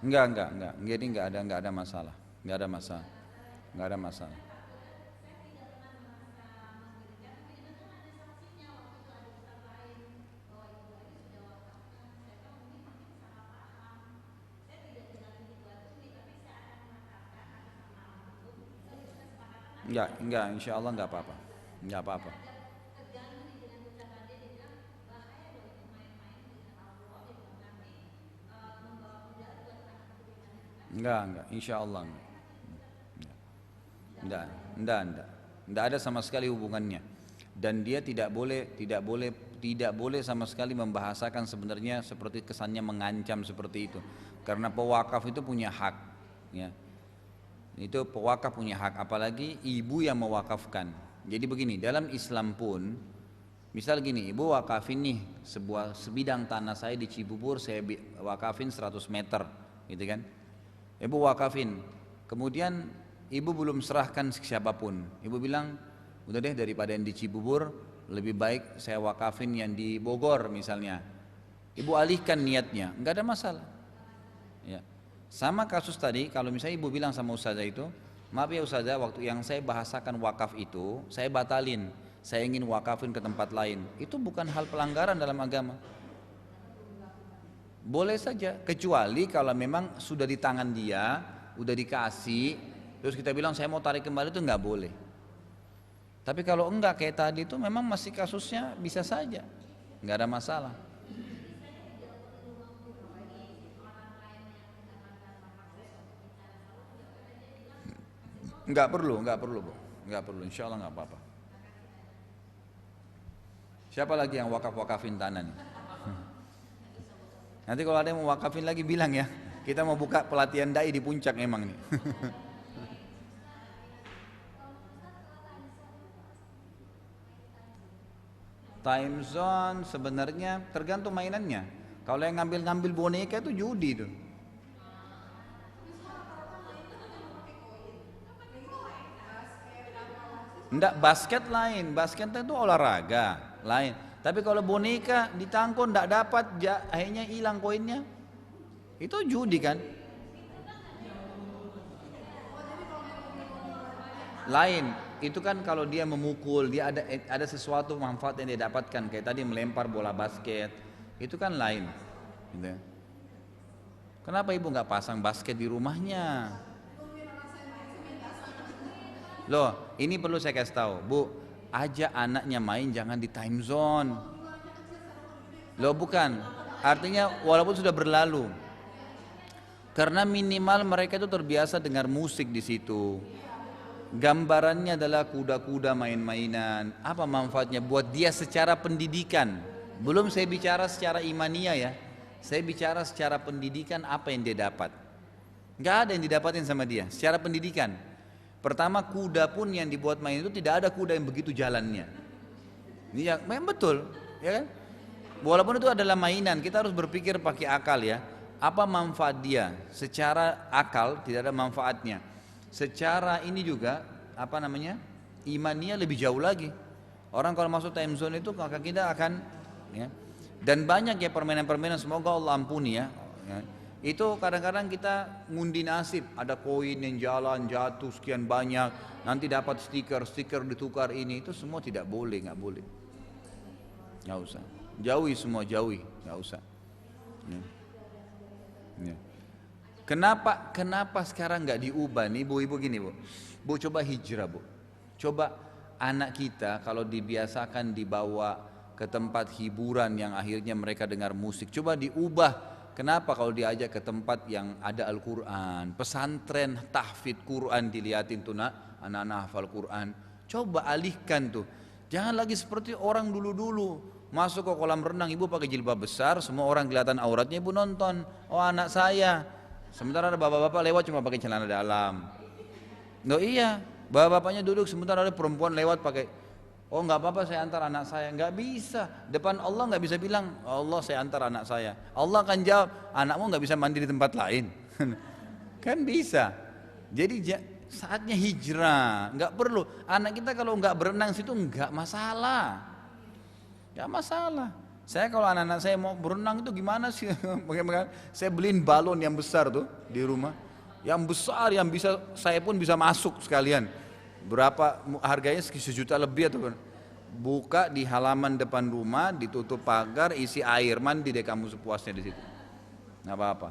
Enggak. Jadi nggak ada masalah. Nggak ada masalah. Nggak ada masalah. Enggak, insya Allah enggak apa-apa. Enggak apa-apa. Enggak, insya Allah enggak. Enggak, enggak. Enggak ada sama sekali hubungannya. Dan dia tidak boleh sama sekali membahasakan sebenarnya seperti kesannya mengancam seperti itu. Karena pewakaf itu punya hak, ya. Itu pewakaf punya hak, apalagi ibu yang mewakafkan. Jadi begini, dalam Islam pun, misal gini, ibu wakafin nih sebuah sebidang tanah saya di Cibubur, saya wakafin 100 meter, gitu kan? Ibu wakafin, kemudian ibu belum serahkan ke siapapun. Ibu bilang, udah deh daripada yang di Cibubur, lebih baik saya wakafin yang di Bogor misalnya. Ibu alihkan niatnya, enggak ada masalah. Ya. Sama kasus tadi, kalau misalnya ibu bilang sama ustazah itu, maaf ya ustazah, waktu yang saya bahasakan wakaf itu, saya batalin, saya ingin wakafin ke tempat lain. Itu bukan hal pelanggaran dalam agama. Boleh saja, kecuali kalau memang sudah di tangan dia, udah dikasih, terus kita bilang saya mau tarik kembali, itu nggak boleh. Tapi kalau enggak kayak tadi itu memang masih kasusnya bisa saja, nggak ada masalah. Enggak perlu Bu, enggak perlu, insya Allah nggak apa-apa. Siapa lagi yang wakafin tanah nih? Nanti kalau ada yang mau wakafin lagi bilang ya, kita mau buka pelatihan dai di puncak emang nih. Time zone sebenarnya tergantung mainannya. Kalau yang ngambil-ngambil boneka itu judi tuh. Enggak, basket itu olahraga lain. Tapi kalau boneka ditangkon enggak dapat, akhirnya hilang koinnya, itu judi kan? Lain, itu kan kalau dia memukul, dia ada sesuatu manfaat yang dia dapatkan, kayak tadi melempar bola basket, itu kan lain. Gitu. Kenapa ibu nggak pasang basket di rumahnya? Loh, ini perlu saya kasih tahu, Bu, ajak anaknya main jangan di time zone. Loh bukan, artinya walaupun sudah berlalu, karena minimal mereka itu terbiasa dengar musik di situ. Gambarannya adalah kuda-kuda main-mainan. Apa manfaatnya buat dia secara pendidikan? Belum saya bicara secara imania ya. Saya bicara secara pendidikan apa yang dia dapat. Gak ada yang didapatin sama dia secara pendidikan. Pertama, kuda pun yang dibuat main itu tidak ada kuda yang begitu jalannya. Ini ya, memang betul, ya kan? Walaupun itu adalah mainan, kita harus berpikir pakai akal ya. Apa manfaat dia? Secara akal tidak ada manfaatnya. Secara ini juga apa namanya, imannya lebih jauh lagi. Orang kalau masuk time zone itu maka kita akan ya. Dan banyak ya permainan-permainan, semoga Allah ampuni ya. Itu kadang-kadang kita ngundi nasib, ada koin yang jalan jatuh sekian banyak, nanti dapat stiker ditukar, ini itu semua tidak boleh, nggak boleh, nggak usah, jauhi semua, nggak usah. Ya. Kenapa sekarang nggak diubah nih ibu gini bu, coba hijrah bu, coba anak kita kalau dibiasakan dibawa ke tempat hiburan yang akhirnya mereka dengar musik, coba diubah. Kenapa kalau diajak ke tempat yang ada Al-Quran, pesantren tahfidz Quran, dilihatin tuh anak-anak hafal Quran, coba alihkan tuh, jangan lagi seperti orang dulu-dulu masuk ke kolam renang, ibu pakai jilbab besar, semua orang kelihatan auratnya, ibu nonton, oh anak saya. Sementara ada bapak-bapak lewat cuma pakai celana dalam. No iya, bapak-bapaknya duduk, sementara ada perempuan lewat pakai, oh nggak apa-apa saya antar anak saya. Nggak bisa, depan Allah nggak bisa bilang Allah saya antar anak saya. Allah akan jawab, anakmu nggak bisa mandi di tempat lain. Kan bisa. Jadi saatnya hijrah, nggak perlu. Anak kita kalau nggak berenang situ nggak masalah, nggak masalah. Saya kalau anak-anak saya mau berenang itu gimana sih? Bagaimana? Saya beliin balon yang besar tuh di rumah, yang besar, yang bisa saya pun bisa masuk sekalian. Berapa harganya, 1 juta lebih atau buka di halaman depan rumah, ditutup pagar, isi air, mandi deh kamu sepuasnya di situ, nggak apa-apa.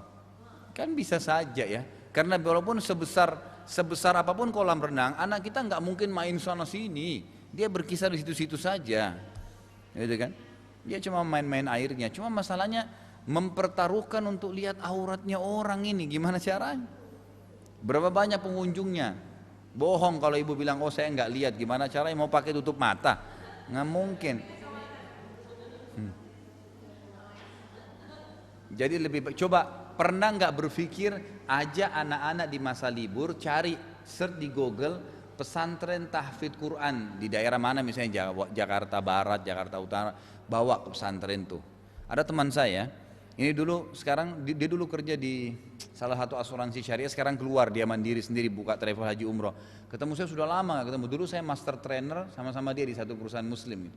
Kan bisa saja ya, karena walaupun sebesar sebesar apapun kolam renang, anak kita nggak mungkin main sana sini. Dia berkisar di situ-situ saja, gitu kan? Dia cuma main-main airnya. Cuma masalahnya mempertaruhkan untuk lihat auratnya orang ini, gimana caranya? Berapa banyak pengunjungnya? Bohong kalau ibu bilang, oh saya nggak lihat, gimana caranya mau pakai tutup mata? Nggak mungkin. Jadi lebih baik, coba pernah nggak berpikir aja anak-anak di masa libur cari search di Google pesantren tahfidz Quran di daerah mana, misalnya Jakarta Barat, Jakarta Utara, bawa ke pesantren tuh. Ada teman saya, ini dulu sekarang dia dulu kerja di salah satu asuransi syariah, sekarang keluar dia mandiri sendiri buka travel haji umroh. Ketemu saya sudah lama nggak ketemu. Dulu saya master trainer sama-sama dia di satu perusahaan muslim.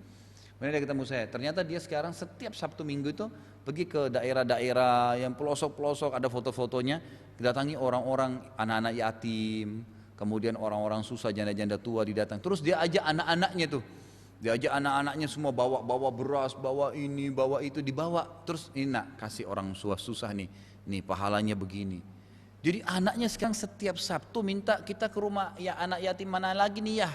Kemudian dia ketemu saya, ternyata dia sekarang setiap Sabtu Minggu itu pergi ke daerah-daerah yang pelosok-pelosok, ada foto-fotonya, datangi orang-orang, anak-anak yatim, kemudian orang-orang susah, janda-janda tua didatang. Terus dia ajak anak-anaknya tuh, dia ajak anak-anaknya semua bawa beras, bawa ini, bawa itu, dibawa. Terus ini nak, kasih orang susah nih pahalanya begini. Jadi anaknya sekarang setiap Sabtu minta kita ke rumah, ya anak yatim mana lagi nih ya.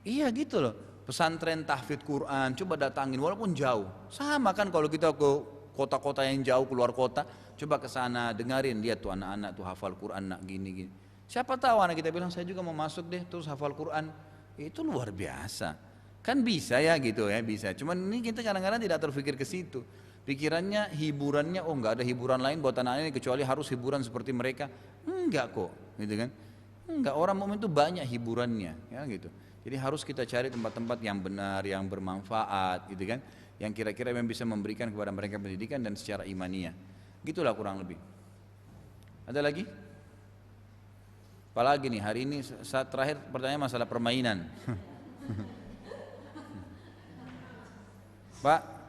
Iya gitu loh. Pesantren tahfidz Quran, coba datangin walaupun jauh. Sama kan kalau kita ke kota-kota yang jauh, keluar kota, coba ke sana dengerin, lihat tuh anak-anak tuh hafal Quran nak gini. Siapa tahu anak kita bilang saya juga mau masuk deh terus hafal Quran. Itu luar biasa. Kan bisa ya gitu ya, bisa. Cuman ini kita kadang-kadang tidak terpikir ke situ. Pikirannya hiburannya, oh enggak ada hiburan lain buat anak-anak ini kecuali harus hiburan seperti mereka. Enggak kok, gitu kan? Enggak, orang mukmin itu banyak hiburannya, ya gitu. Jadi harus kita cari tempat-tempat yang benar, yang bermanfaat, gitu kan? Yang kira-kira yang bisa memberikan kepada mereka pendidikan dan secara imaniah. Gitulah kurang lebih. Ada lagi? Apalagi nih hari ini saat terakhir pertanyaan masalah permainan. Pak,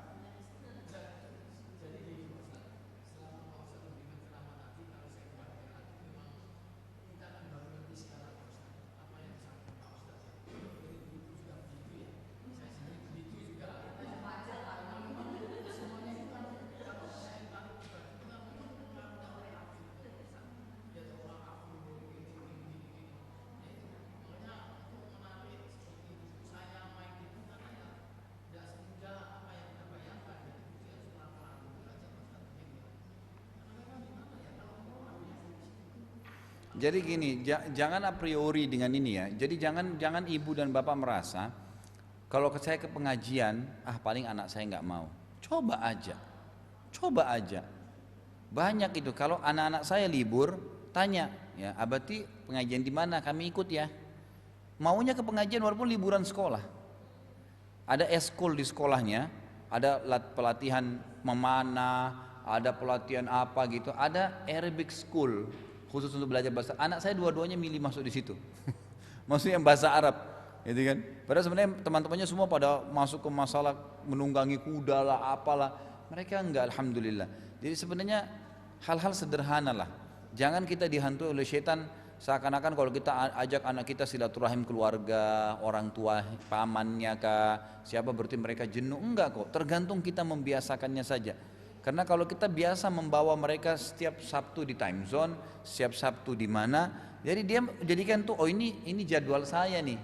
jadi gini, jangan a priori dengan ini ya. Jadi jangan ibu dan bapak merasa kalau saya ke pengajian, paling anak saya nggak mau. Coba aja. Banyak itu. Kalau anak-anak saya libur, tanya, ya abati pengajian di mana? Kami ikut ya. Maunya ke pengajian walaupun liburan sekolah. Ada eskul di sekolahnya, ada pelatihan memanah, ada pelatihan apa gitu, ada Arabic school khusus untuk belajar bahasa. Anak saya dua-duanya milih masuk di situ. Maksudnya yang bahasa Arab, gitu kan. Padahal sebenarnya teman-temannya semua pada masuk ke masalah menunggangi kuda lah, apalah. Mereka enggak, alhamdulillah. Jadi sebenarnya hal-hal sederhana lah. Jangan kita dihantui oleh setan seakan-akan kalau kita ajak anak kita silaturahim keluarga, orang tua, pamannya kah, siapa berarti mereka jenuh. Enggak kok, tergantung kita membiasakannya saja. Karena kalau kita biasa membawa mereka setiap Sabtu di time zone, setiap Sabtu di mana, jadi dia jadikan tuh, oh ini jadwal saya nih.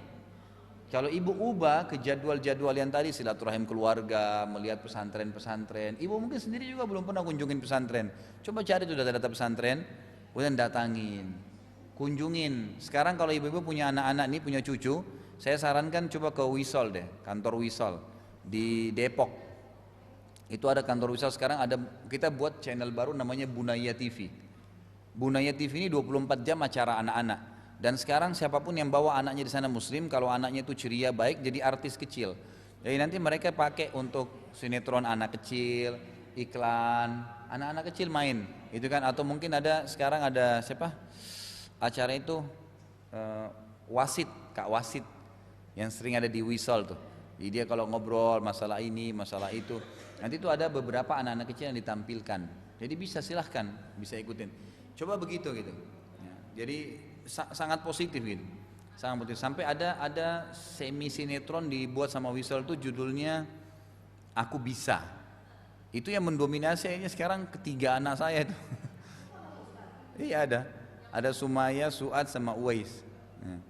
Kalau ibu ubah ke jadwal-jadwal yang tadi silaturahim keluarga, melihat pesantren-pesantren, ibu mungkin sendiri juga belum pernah kunjungin pesantren. Coba cari tuh data-data pesantren, kemudian datangin, kunjungin. Sekarang kalau ibu-ibu punya anak-anak nih, punya cucu, saya sarankan coba ke Wisol deh, kantor Wisol di Depok. Itu ada kantor wisata sekarang, ada kita buat channel baru namanya Bunaya TV. Bunaya TV ini 24 jam acara anak-anak. Dan sekarang siapapun yang bawa anaknya di sana muslim, kalau anaknya itu ceria baik jadi artis kecil. Jadi nanti mereka pakai untuk sinetron anak kecil, iklan, anak-anak kecil main, itu kan. Atau mungkin ada sekarang ada siapa? Acara itu Wasit, Kak Wasit yang sering ada di Wisol tuh. Jadi dia kalau ngobrol masalah ini, masalah itu, nanti itu ada beberapa anak-anak kecil yang ditampilkan. Jadi bisa silahkan, bisa ikutin. Coba begitu gitu. Ya, jadi sangat positif gitu. Sangat positif. Sampai ada semi sinetron dibuat sama Wisol itu judulnya Aku Bisa. Itu yang mendominasi akhirnya sekarang ketiga anak saya itu. Iya ada. Ada Sumaya, Su'ad sama Uwais. Nah,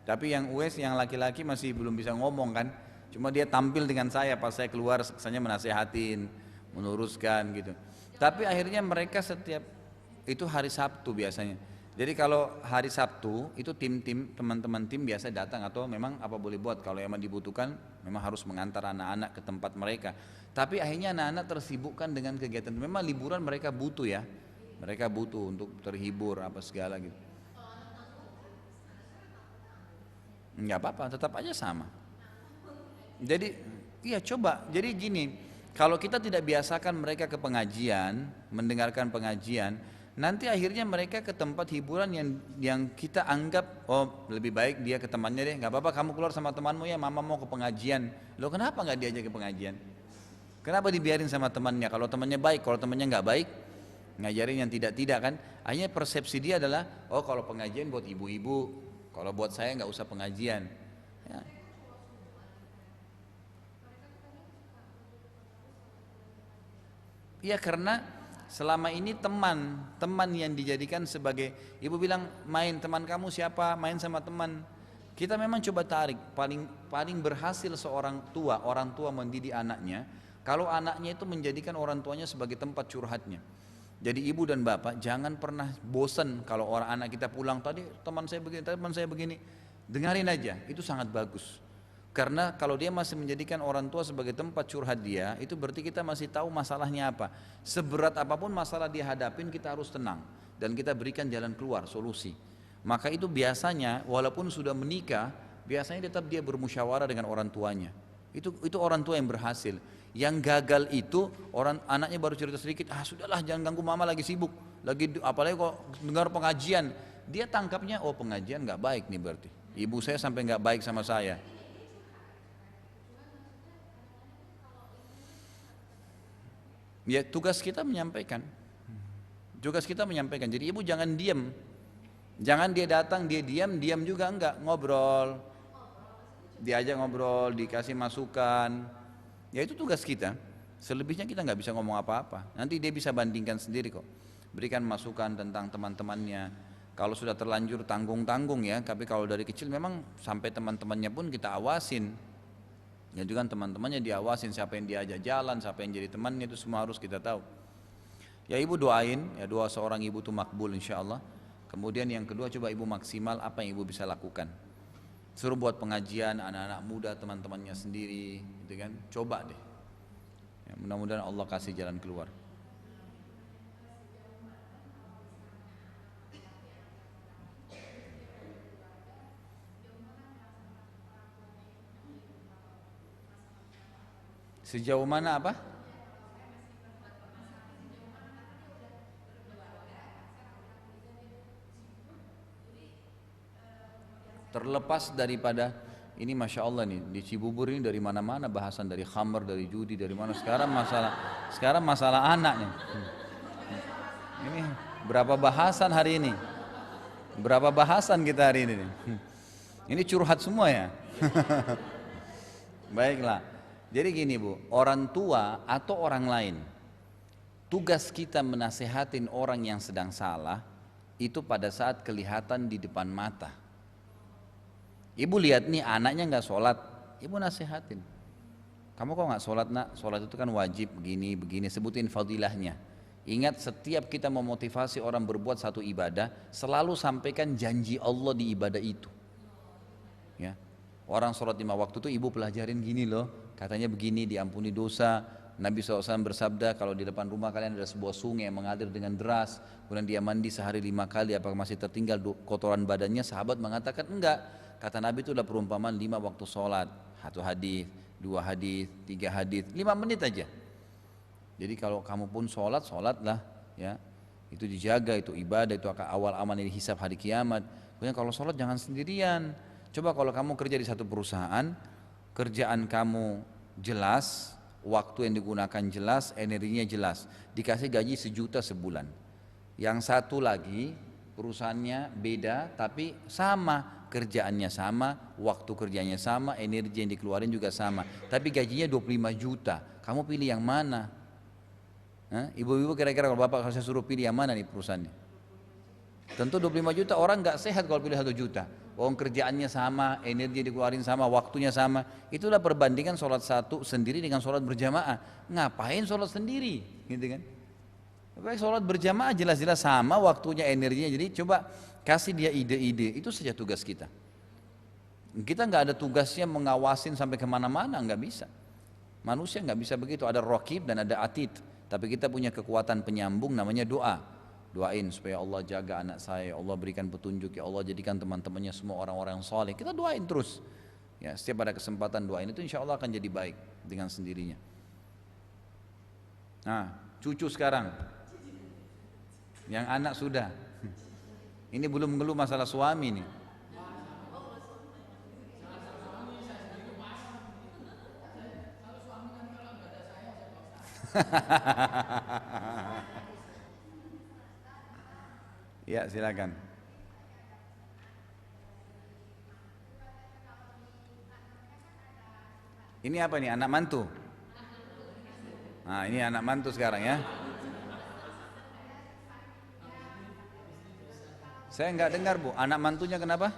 tapi yang Uwais yang laki-laki masih belum bisa ngomong kan. Cuma dia tampil dengan saya pas saya keluar, saya menasehatin, meluruskan gitu. Tapi akhirnya mereka setiap itu hari Sabtu biasanya. Jadi kalau hari Sabtu itu tim-tim teman-teman tim biasa datang atau memang apa boleh buat kalau memang dibutuhkan memang harus mengantar anak-anak ke tempat mereka. Tapi akhirnya anak-anak tersibukkan dengan kegiatan. Memang liburan mereka butuh ya. Mereka butuh untuk terhibur apa segala gitu. Enggak apa-apa, tetap aja sama. Jadi iya coba. Jadi gini, kalau kita tidak biasakan mereka ke pengajian, mendengarkan pengajian, nanti akhirnya mereka ke tempat hiburan yang kita anggap oh lebih baik dia ke temannya deh, nggak apa-apa kamu keluar sama temanmu ya, mama mau ke pengajian. Loh kenapa nggak diajak ke pengajian? Kenapa dibiarin sama temannya? Kalau temannya baik, kalau temannya nggak baik, ngajarin yang tidak-tidak kan? Akhirnya persepsi dia adalah oh kalau pengajian buat ibu-ibu, kalau buat saya nggak usah pengajian. Ya. Iya karena selama ini teman yang dijadikan sebagai ibu bilang main teman kamu siapa main sama teman kita memang coba tarik paling berhasil orang tua mendidik anaknya kalau anaknya itu menjadikan orang tuanya sebagai tempat curhatnya. Jadi ibu dan bapak jangan pernah bosan kalau orang anak kita pulang tadi teman saya begini dengarin aja itu sangat bagus. Karena kalau dia masih menjadikan orang tua sebagai tempat curhat dia, itu berarti kita masih tahu masalahnya apa. Seberat apapun masalah dia hadapin, kita harus tenang. Dan kita berikan jalan keluar, solusi. Maka itu biasanya, walaupun sudah menikah, biasanya tetap dia bermusyawarah dengan orang tuanya. Itu orang tua yang berhasil. Yang gagal itu, anaknya baru cerita sedikit, sudahlah jangan ganggu mama lagi sibuk. Apalagi kok dengar pengajian. Dia tangkapnya, oh pengajian gak baik nih berarti. Ibu saya sampai gak baik sama saya. Ya tugas kita menyampaikan. Tugas kita menyampaikan. Jadi ibu jangan diam. Jangan dia datang dia diam juga enggak, ngobrol. Diajak ngobrol, dikasih masukan. Ya itu tugas kita. Selebihnya kita nggak bisa ngomong apa-apa. Nanti dia bisa bandingkan sendiri kok. Berikan masukan tentang teman-temannya. Kalau sudah terlanjur tanggung-tanggung ya, tapi kalau dari kecil memang sampai teman-temannya pun kita awasin. Ya juga teman-temannya diawasin siapa yang diajak jalan, siapa yang jadi temannya itu semua harus kita tahu. Ya ibu doain, ya doa seorang ibu itu makbul insya Allah. Kemudian yang kedua coba ibu maksimal apa yang ibu bisa lakukan. Suruh buat pengajian anak-anak muda teman-temannya sendiri, gitu kan? Coba deh. Ya, mudah-mudahan Allah kasih jalan keluar. Sejauh mana apa? Terlepas daripada ini masya Allah nih di Cibubur ini dari mana-mana bahasan dari khamr, dari judi, dari mana sekarang masalah anaknya. Ini berapa bahasan hari ini? Berapa bahasan kita hari ini? Ini curhat semua ya. Baiklah. Jadi gini bu, orang tua atau orang lain, tugas kita menasehatin orang yang sedang salah itu pada saat kelihatan di depan mata. Ibu lihat nih anaknya nggak sholat, ibu nasehatin. Kamu kok nggak sholat nak? Sholat itu kan wajib begini, sebutin fadilahnya. Ingat setiap kita memotivasi orang berbuat satu ibadah, selalu sampaikan janji Allah di ibadah itu. Ya, orang sholat 5 waktu itu ibu pelajarin gini loh. Katanya begini diampuni dosa. Nabi SAW bersabda kalau di depan rumah kalian ada sebuah sungai yang mengalir dengan deras, kemudian dia mandi sehari 5 kali, apakah masih tertinggal kotoran badannya? Sahabat mengatakan enggak. Kata Nabi itu adalah perumpamaan 5 waktu sholat. 1 hadis, 2 hadis, 3 hadis, 5 menit aja. Jadi kalau kamu pun sholatlah ya. Itu dijaga, itu ibadah, itu akan awal amal yang dihisab hari kiamat. Kemudian kalau sholat jangan sendirian. Coba kalau kamu kerja di satu perusahaan, kerjaan kamu jelas, waktu yang digunakan jelas, energinya jelas, dikasih gaji 1 juta sebulan. Yang satu lagi perusahaannya beda tapi sama, kerjaannya sama, waktu kerjanya sama, energi yang dikeluarin juga sama, tapi gajinya 25 juta. Kamu pilih yang mana? Ibu-ibu kira-kira kalau bapak saya suruh pilih yang mana nih perusahaannya? Tentu 25 juta orang nggak sehat kalau pilih 1 juta. Uang kerjaannya sama, energi dikeluarin sama, waktunya sama. Itulah perbandingan sholat satu sendiri dengan sholat berjamaah. Ngapain sholat sendiri, gitu kan? Baik, sholat berjamaah jelas-jelas sama waktunya, energinya. Jadi coba kasih dia ide-ide. Itu saja tugas kita. Kita nggak ada tugasnya mengawasin sampai kemana-mana, nggak bisa. Manusia nggak bisa begitu. Ada raqib dan ada atid. Tapi kita punya kekuatan penyambung namanya doa. Doain supaya Allah jaga anak saya, Allah berikan petunjuk, ya Allah jadikan teman-temannya semua orang-orang yang saleh. Kita doain terus. Ya, setiap ada kesempatan doain itu insya Allah akan jadi baik dengan sendirinya. Nah, cucu sekarang. Yang anak sudah. Ini belum ngeluh masalah suami nih. Ya, silakan. Ini apa nih, anak mantu? Nah, ini anak mantu sekarang ya. Saya nggak dengar Bu, anak mantunya kenapa?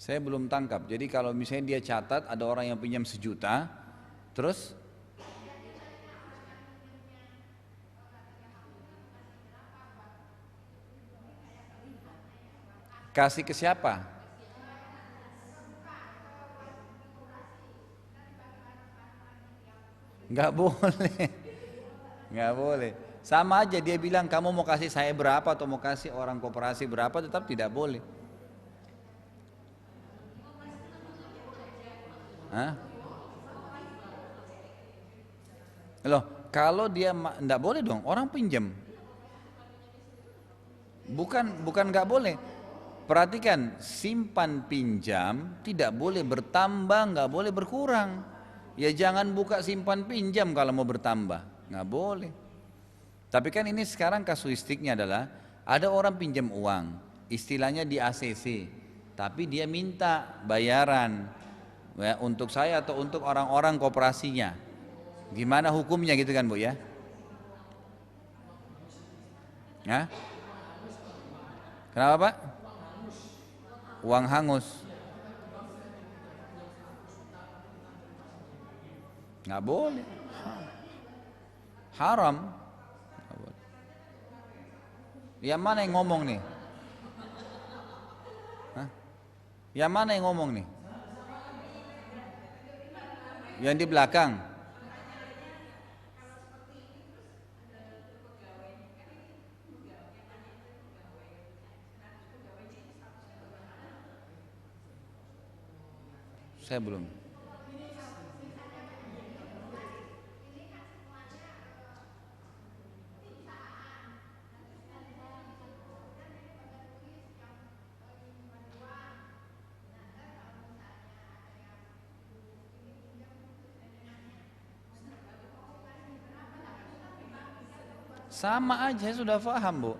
Saya belum tangkap. Jadi kalau misalnya dia catat ada orang yang pinjam 1 juta, terus kasih ke siapa? Nggak boleh, nggak boleh. Sama aja dia bilang kamu mau kasih saya berapa atau mau kasih orang koperasi berapa, tetap tidak boleh. Hah? Loh, kalau dia enggak boleh dong, orang pinjam. Bukan nggak boleh. Perhatikan, simpan pinjam tidak boleh bertambah, nggak boleh berkurang. Ya jangan buka simpan pinjam kalau mau bertambah, nggak boleh. Tapi kan ini sekarang kasuistiknya adalah ada orang pinjam uang, istilahnya di ACC, tapi dia minta bayaran ya, untuk saya atau untuk orang-orang koperasinya. Gimana hukumnya gitu kan Bu ya? Hah? Kenapa Pak? Uang hangus. Nggak boleh. Haram. Yang mana yang ngomong nih? Hah? Yang mana yang ngomong nih? Yang di belakang. Saya belum. Sama aja, saya sudah paham Bu.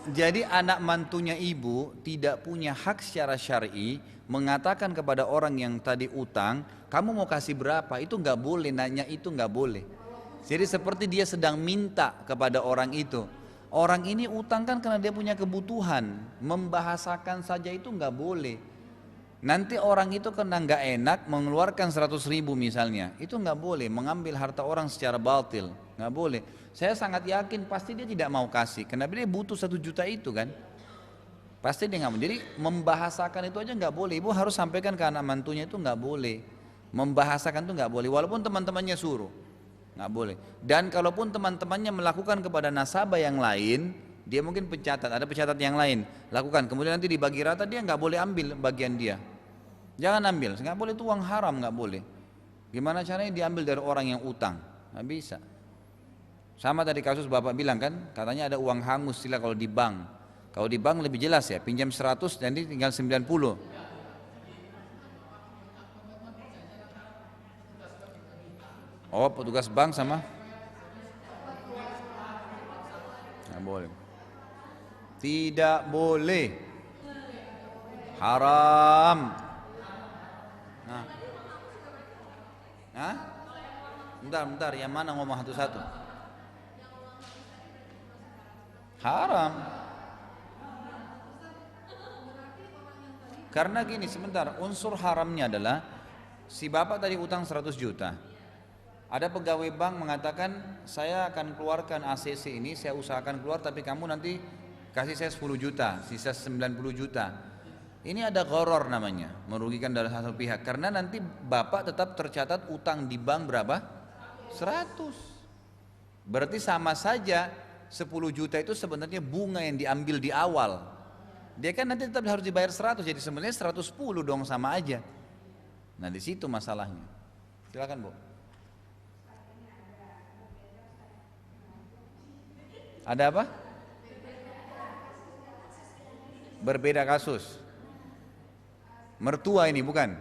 Jadi anak mantunya ibu tidak punya hak secara syar'i mengatakan kepada orang yang tadi utang, kamu mau kasih berapa? Itu nggak boleh, nanya itu nggak boleh. Jadi seperti dia sedang minta kepada orang itu. Orang ini utang kan karena dia punya kebutuhan, membahasakan saja itu nggak boleh. Nanti orang itu kena nggak enak mengeluarkan 100.000 misalnya, itu nggak boleh, mengambil harta orang secara batil, nggak boleh. Saya sangat yakin pasti dia tidak mau kasih, kenapa dia butuh 1 juta itu kan? Pasti dia nggak mau. Jadi membahasakan itu aja nggak boleh. Ibu harus sampaikan ke anak mantunya itu nggak boleh, membahasakan itu nggak boleh, walaupun teman-temannya suruh, nggak boleh. Dan kalaupun teman-temannya melakukan kepada nasabah yang lain, dia mungkin pencatat, ada pencatat yang lain, lakukan. Kemudian nanti dibagi rata, dia nggak boleh ambil bagian dia. Jangan ambil, nggak boleh, itu uang haram, nggak boleh. Gimana caranya diambil dari orang yang utang? Nggak bisa. Sama tadi kasus bapak bilang kan, katanya ada uang hangus sila kalau di bank. Kalau di bank lebih jelas ya, pinjam 100 dan ini tinggal 90. Oh, petugas bank sama? Nggak boleh. Tidak boleh. Haram. Nah, Hah? Bentar, bentar, yang mana ngomong satu-satu? Haram. Karena gini, sebentar, unsur haramnya adalah si bapak tadi utang 100 juta. Ada pegawai bank mengatakan, saya akan keluarkan ACC ini, saya usahakan keluar, tapi kamu nanti kasih saya 10 juta, sisa 90 juta. Ini ada gharar namanya, merugikan dari satu pihak. Karena nanti bapak tetap tercatat utang di bank berapa? 100. Berarti sama saja 10 juta itu sebenarnya bunga yang diambil di awal. Dia kan nanti tetap harus dibayar 100, jadi sebenarnya 110 dong, sama aja. Nah di situ masalahnya. Silakan Bu. Ada apa? Berbeda kasus. Mertua ini bukan?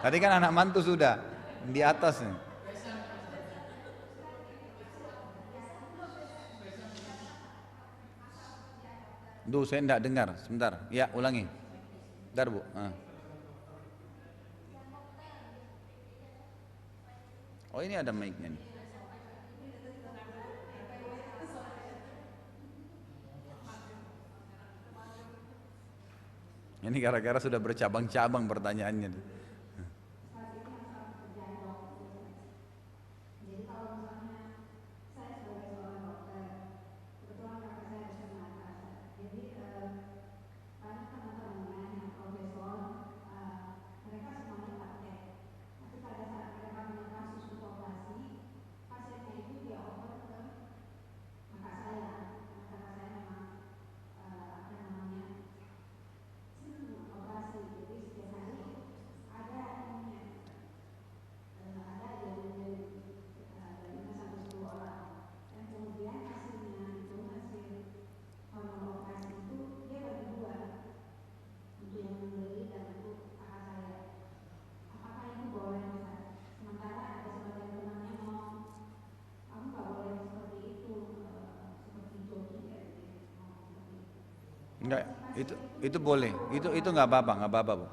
Tadi kan anak mantu sudah di atas nih. Duh, saya tidak dengar. Sebentar. Ya, ulangi. Bentar, Bu. Oh, ini ada mic-nya nih. Ini gara-gara sudah bercabang-cabang pertanyaannya. Enggak, itu boleh. Itu nggak apa-apa, nggak apa-apa, Bu.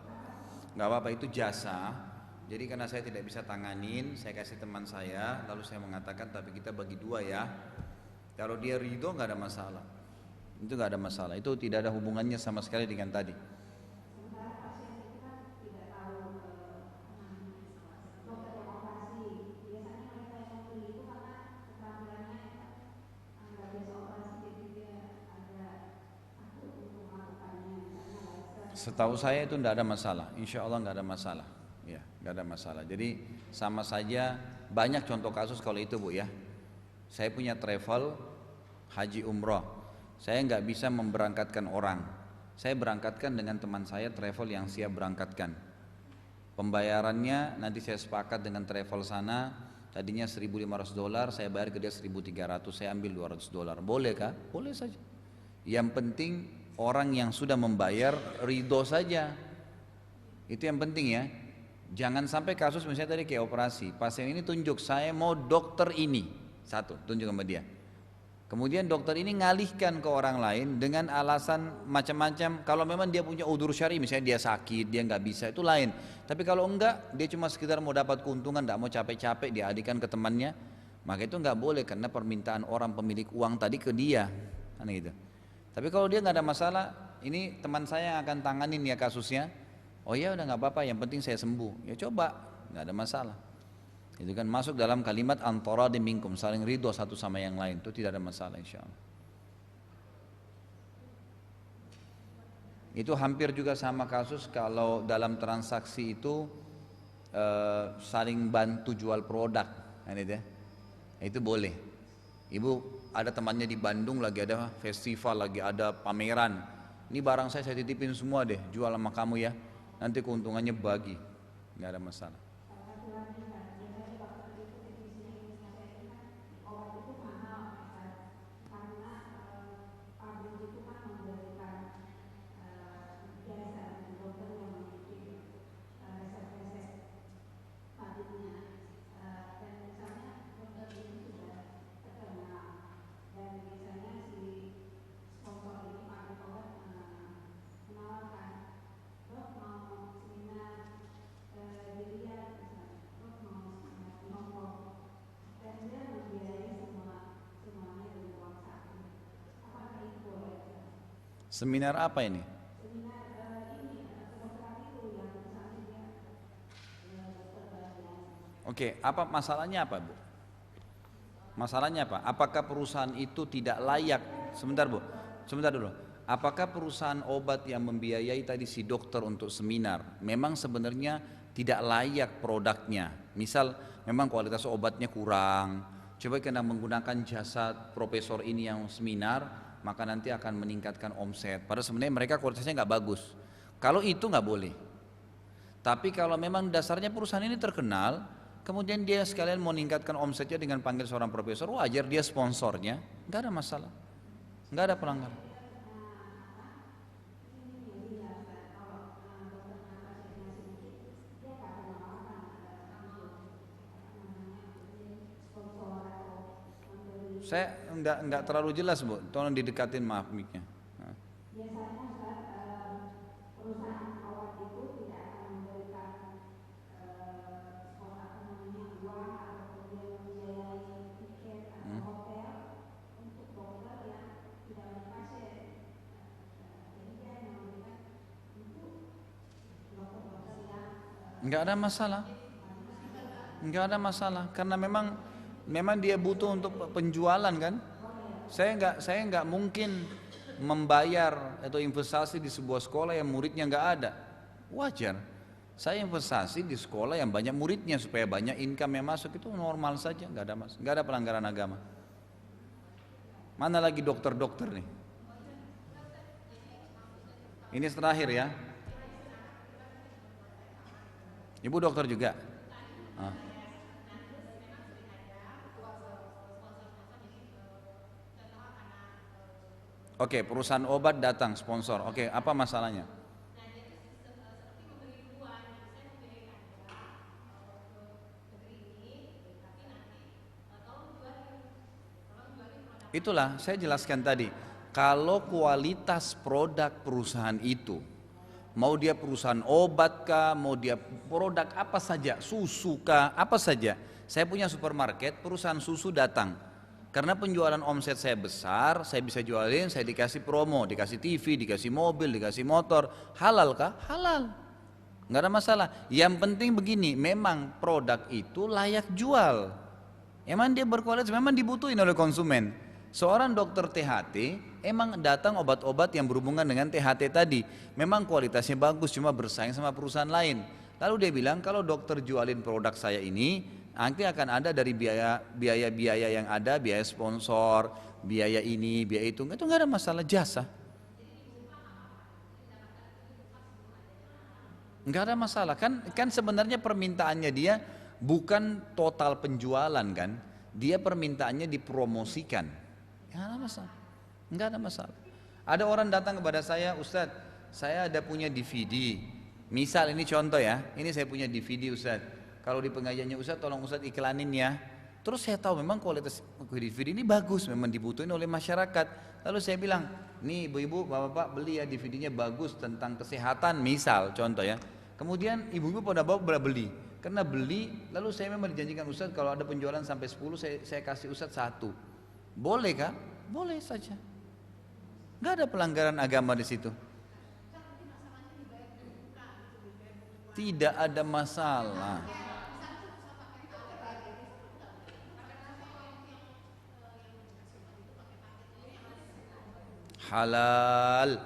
Nggak apa-apa, itu jasa. Jadi karena saya tidak bisa tanganin, saya kasih teman saya, lalu saya mengatakan tapi kita bagi dua ya. Kalau dia ridho nggak ada masalah. Itu nggak ada masalah. Itu tidak ada hubungannya sama sekali dengan tadi. Setahu saya itu tidak ada masalah. Insya Allah nggak ada masalah. Ya, nggak ada masalah. Jadi sama saja, banyak contoh kasus kalau itu, Bu, ya. Saya punya travel haji umroh. Saya nggak bisa memberangkatkan orang. Saya berangkatkan dengan teman saya travel yang siap berangkatkan. Pembayarannya nanti saya sepakat dengan travel sana. Tadinya $1.500, saya bayar ke dia 1.300, saya ambil $200. Boleh kah? Boleh saja. Yang penting orang yang sudah membayar ridho saja. Itu yang penting ya. Jangan sampai kasus misalnya tadi kayak operasi, pasien ini tunjuk saya mau dokter ini, satu tunjuk sama dia. Kemudian dokter ini ngalihkan ke orang lain dengan alasan macam-macam. Kalau memang dia punya udzur syar'i, misalnya dia sakit, dia nggak bisa, itu lain. Tapi kalau enggak, dia cuma sekedar mau dapat keuntungan, nggak mau capek-capek dialihkan ke temannya, maka itu nggak boleh karena permintaan orang pemilik uang tadi ke dia, kan gitu. Tapi kalau dia nggak ada masalah, ini teman saya yang akan tanganin ya kasusnya. Oh ya udah nggak apa-apa, yang penting saya sembuh. Ya coba, nggak ada masalah. Itu kan masuk dalam kalimat antara minkum, saling ridho satu sama yang lain, itu tidak ada masalah insya Allah. Itu hampir juga sama kasus kalau dalam transaksi itu saling bantu jual produk, kan itu ya. Itu boleh. Ibu ada temannya di Bandung lagi ada festival, lagi ada pameran. Ini barang saya titipin semua deh, jual sama kamu ya. Nanti keuntungannya bagi, nggak ada masalah. Seminar apa ini? Oke, apa masalahnya apa, Bu? Masalahnya apa? Apakah perusahaan itu tidak layak? Sebentar, Bu. Sebentar dulu. Apakah perusahaan obat yang membiayai tadi si dokter untuk seminar memang sebenarnya tidak layak produknya? Misal memang kualitas obatnya kurang. Coba kena menggunakan jasa profesor ini yang seminar, maka nanti akan meningkatkan omset. Padahal sebenarnya mereka kualitasnya nggak bagus. Kalau itu nggak boleh. Tapi kalau memang dasarnya perusahaan ini terkenal, kemudian dia sekalian mau meningkatkan omsetnya dengan panggil seorang profesor, wajar dia sponsornya, nggak ada masalah, nggak ada pelanggaran. Saya nggak terlalu jelas, Bu, tolong didekatin, maaf mic-nya. Nah. Nggak ada masalah, nggak ada masalah, karena memang dia butuh untuk penjualan kan. Saya nggak mungkin membayar atau investasi di sebuah sekolah yang muridnya nggak ada. Wajar. Saya investasi di sekolah yang banyak muridnya supaya banyak income yang masuk, itu normal saja, nggak ada pelanggaran agama. Mana lagi dokter-dokter nih? Ini terakhir ya. Ibu dokter juga? Ah. Oke, perusahaan obat datang sponsor. Oke, apa masalahnya? Itulah saya jelaskan tadi. Kalau kualitas produk perusahaan itu, mau dia perusahaan obat kah, mau dia produk apa saja, susu kah, apa saja. Saya punya supermarket, perusahaan susu datang. Karena penjualan omset saya besar, saya bisa jualin, saya dikasih promo, dikasih TV, dikasih mobil, dikasih motor. Halal kah? Halal. Nggak ada masalah. Yang penting begini, memang produk itu layak jual. Emang dia berkualitas, memang dibutuhin oleh konsumen. Seorang dokter THT emang datang obat-obat yang berhubungan dengan THT tadi. Memang kualitasnya bagus, cuma bersaing sama perusahaan lain. Lalu dia bilang, kalau dokter jualin produk saya ini, nanti akan ada dari biaya-biaya yang ada, biaya sponsor, biaya ini, biaya itu nggak ada masalah, jasa. Nggak ada masalah, kan sebenarnya permintaannya dia bukan total penjualan kan, dia permintaannya dipromosikan. Nggak ada masalah, nggak ada masalah. Ada orang datang kepada saya, Ustadz, saya ada punya DVD. Misal ini contoh ya, ini saya punya DVD Ustadz. Kalau di pengajiannya Ustadz, tolong Ustadz iklanin ya. Terus saya tahu memang kualitas DVD ini bagus, memang dibutuhin oleh masyarakat. Lalu saya bilang, nih ibu-ibu, bapak-bapak beli ya DVD-nya bagus tentang kesehatan, misal contoh ya. Kemudian ibu-ibu pada beli. Karena beli, lalu saya memang dijanjikan Ustadz kalau ada penjualan sampai 10, saya kasih Ustadz 1. Boleh kah? Boleh saja. Nggak ada pelanggaran agama di situ. Tidak ada masalah. Halal.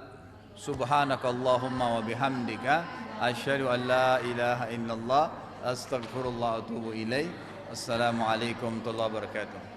Subhanakallahumma wa bihamdika asyhadu an la ilaha illallah astaghfirullah wa atubu ilaih. Assalamualaikum warahmatullahi wabarakatuh.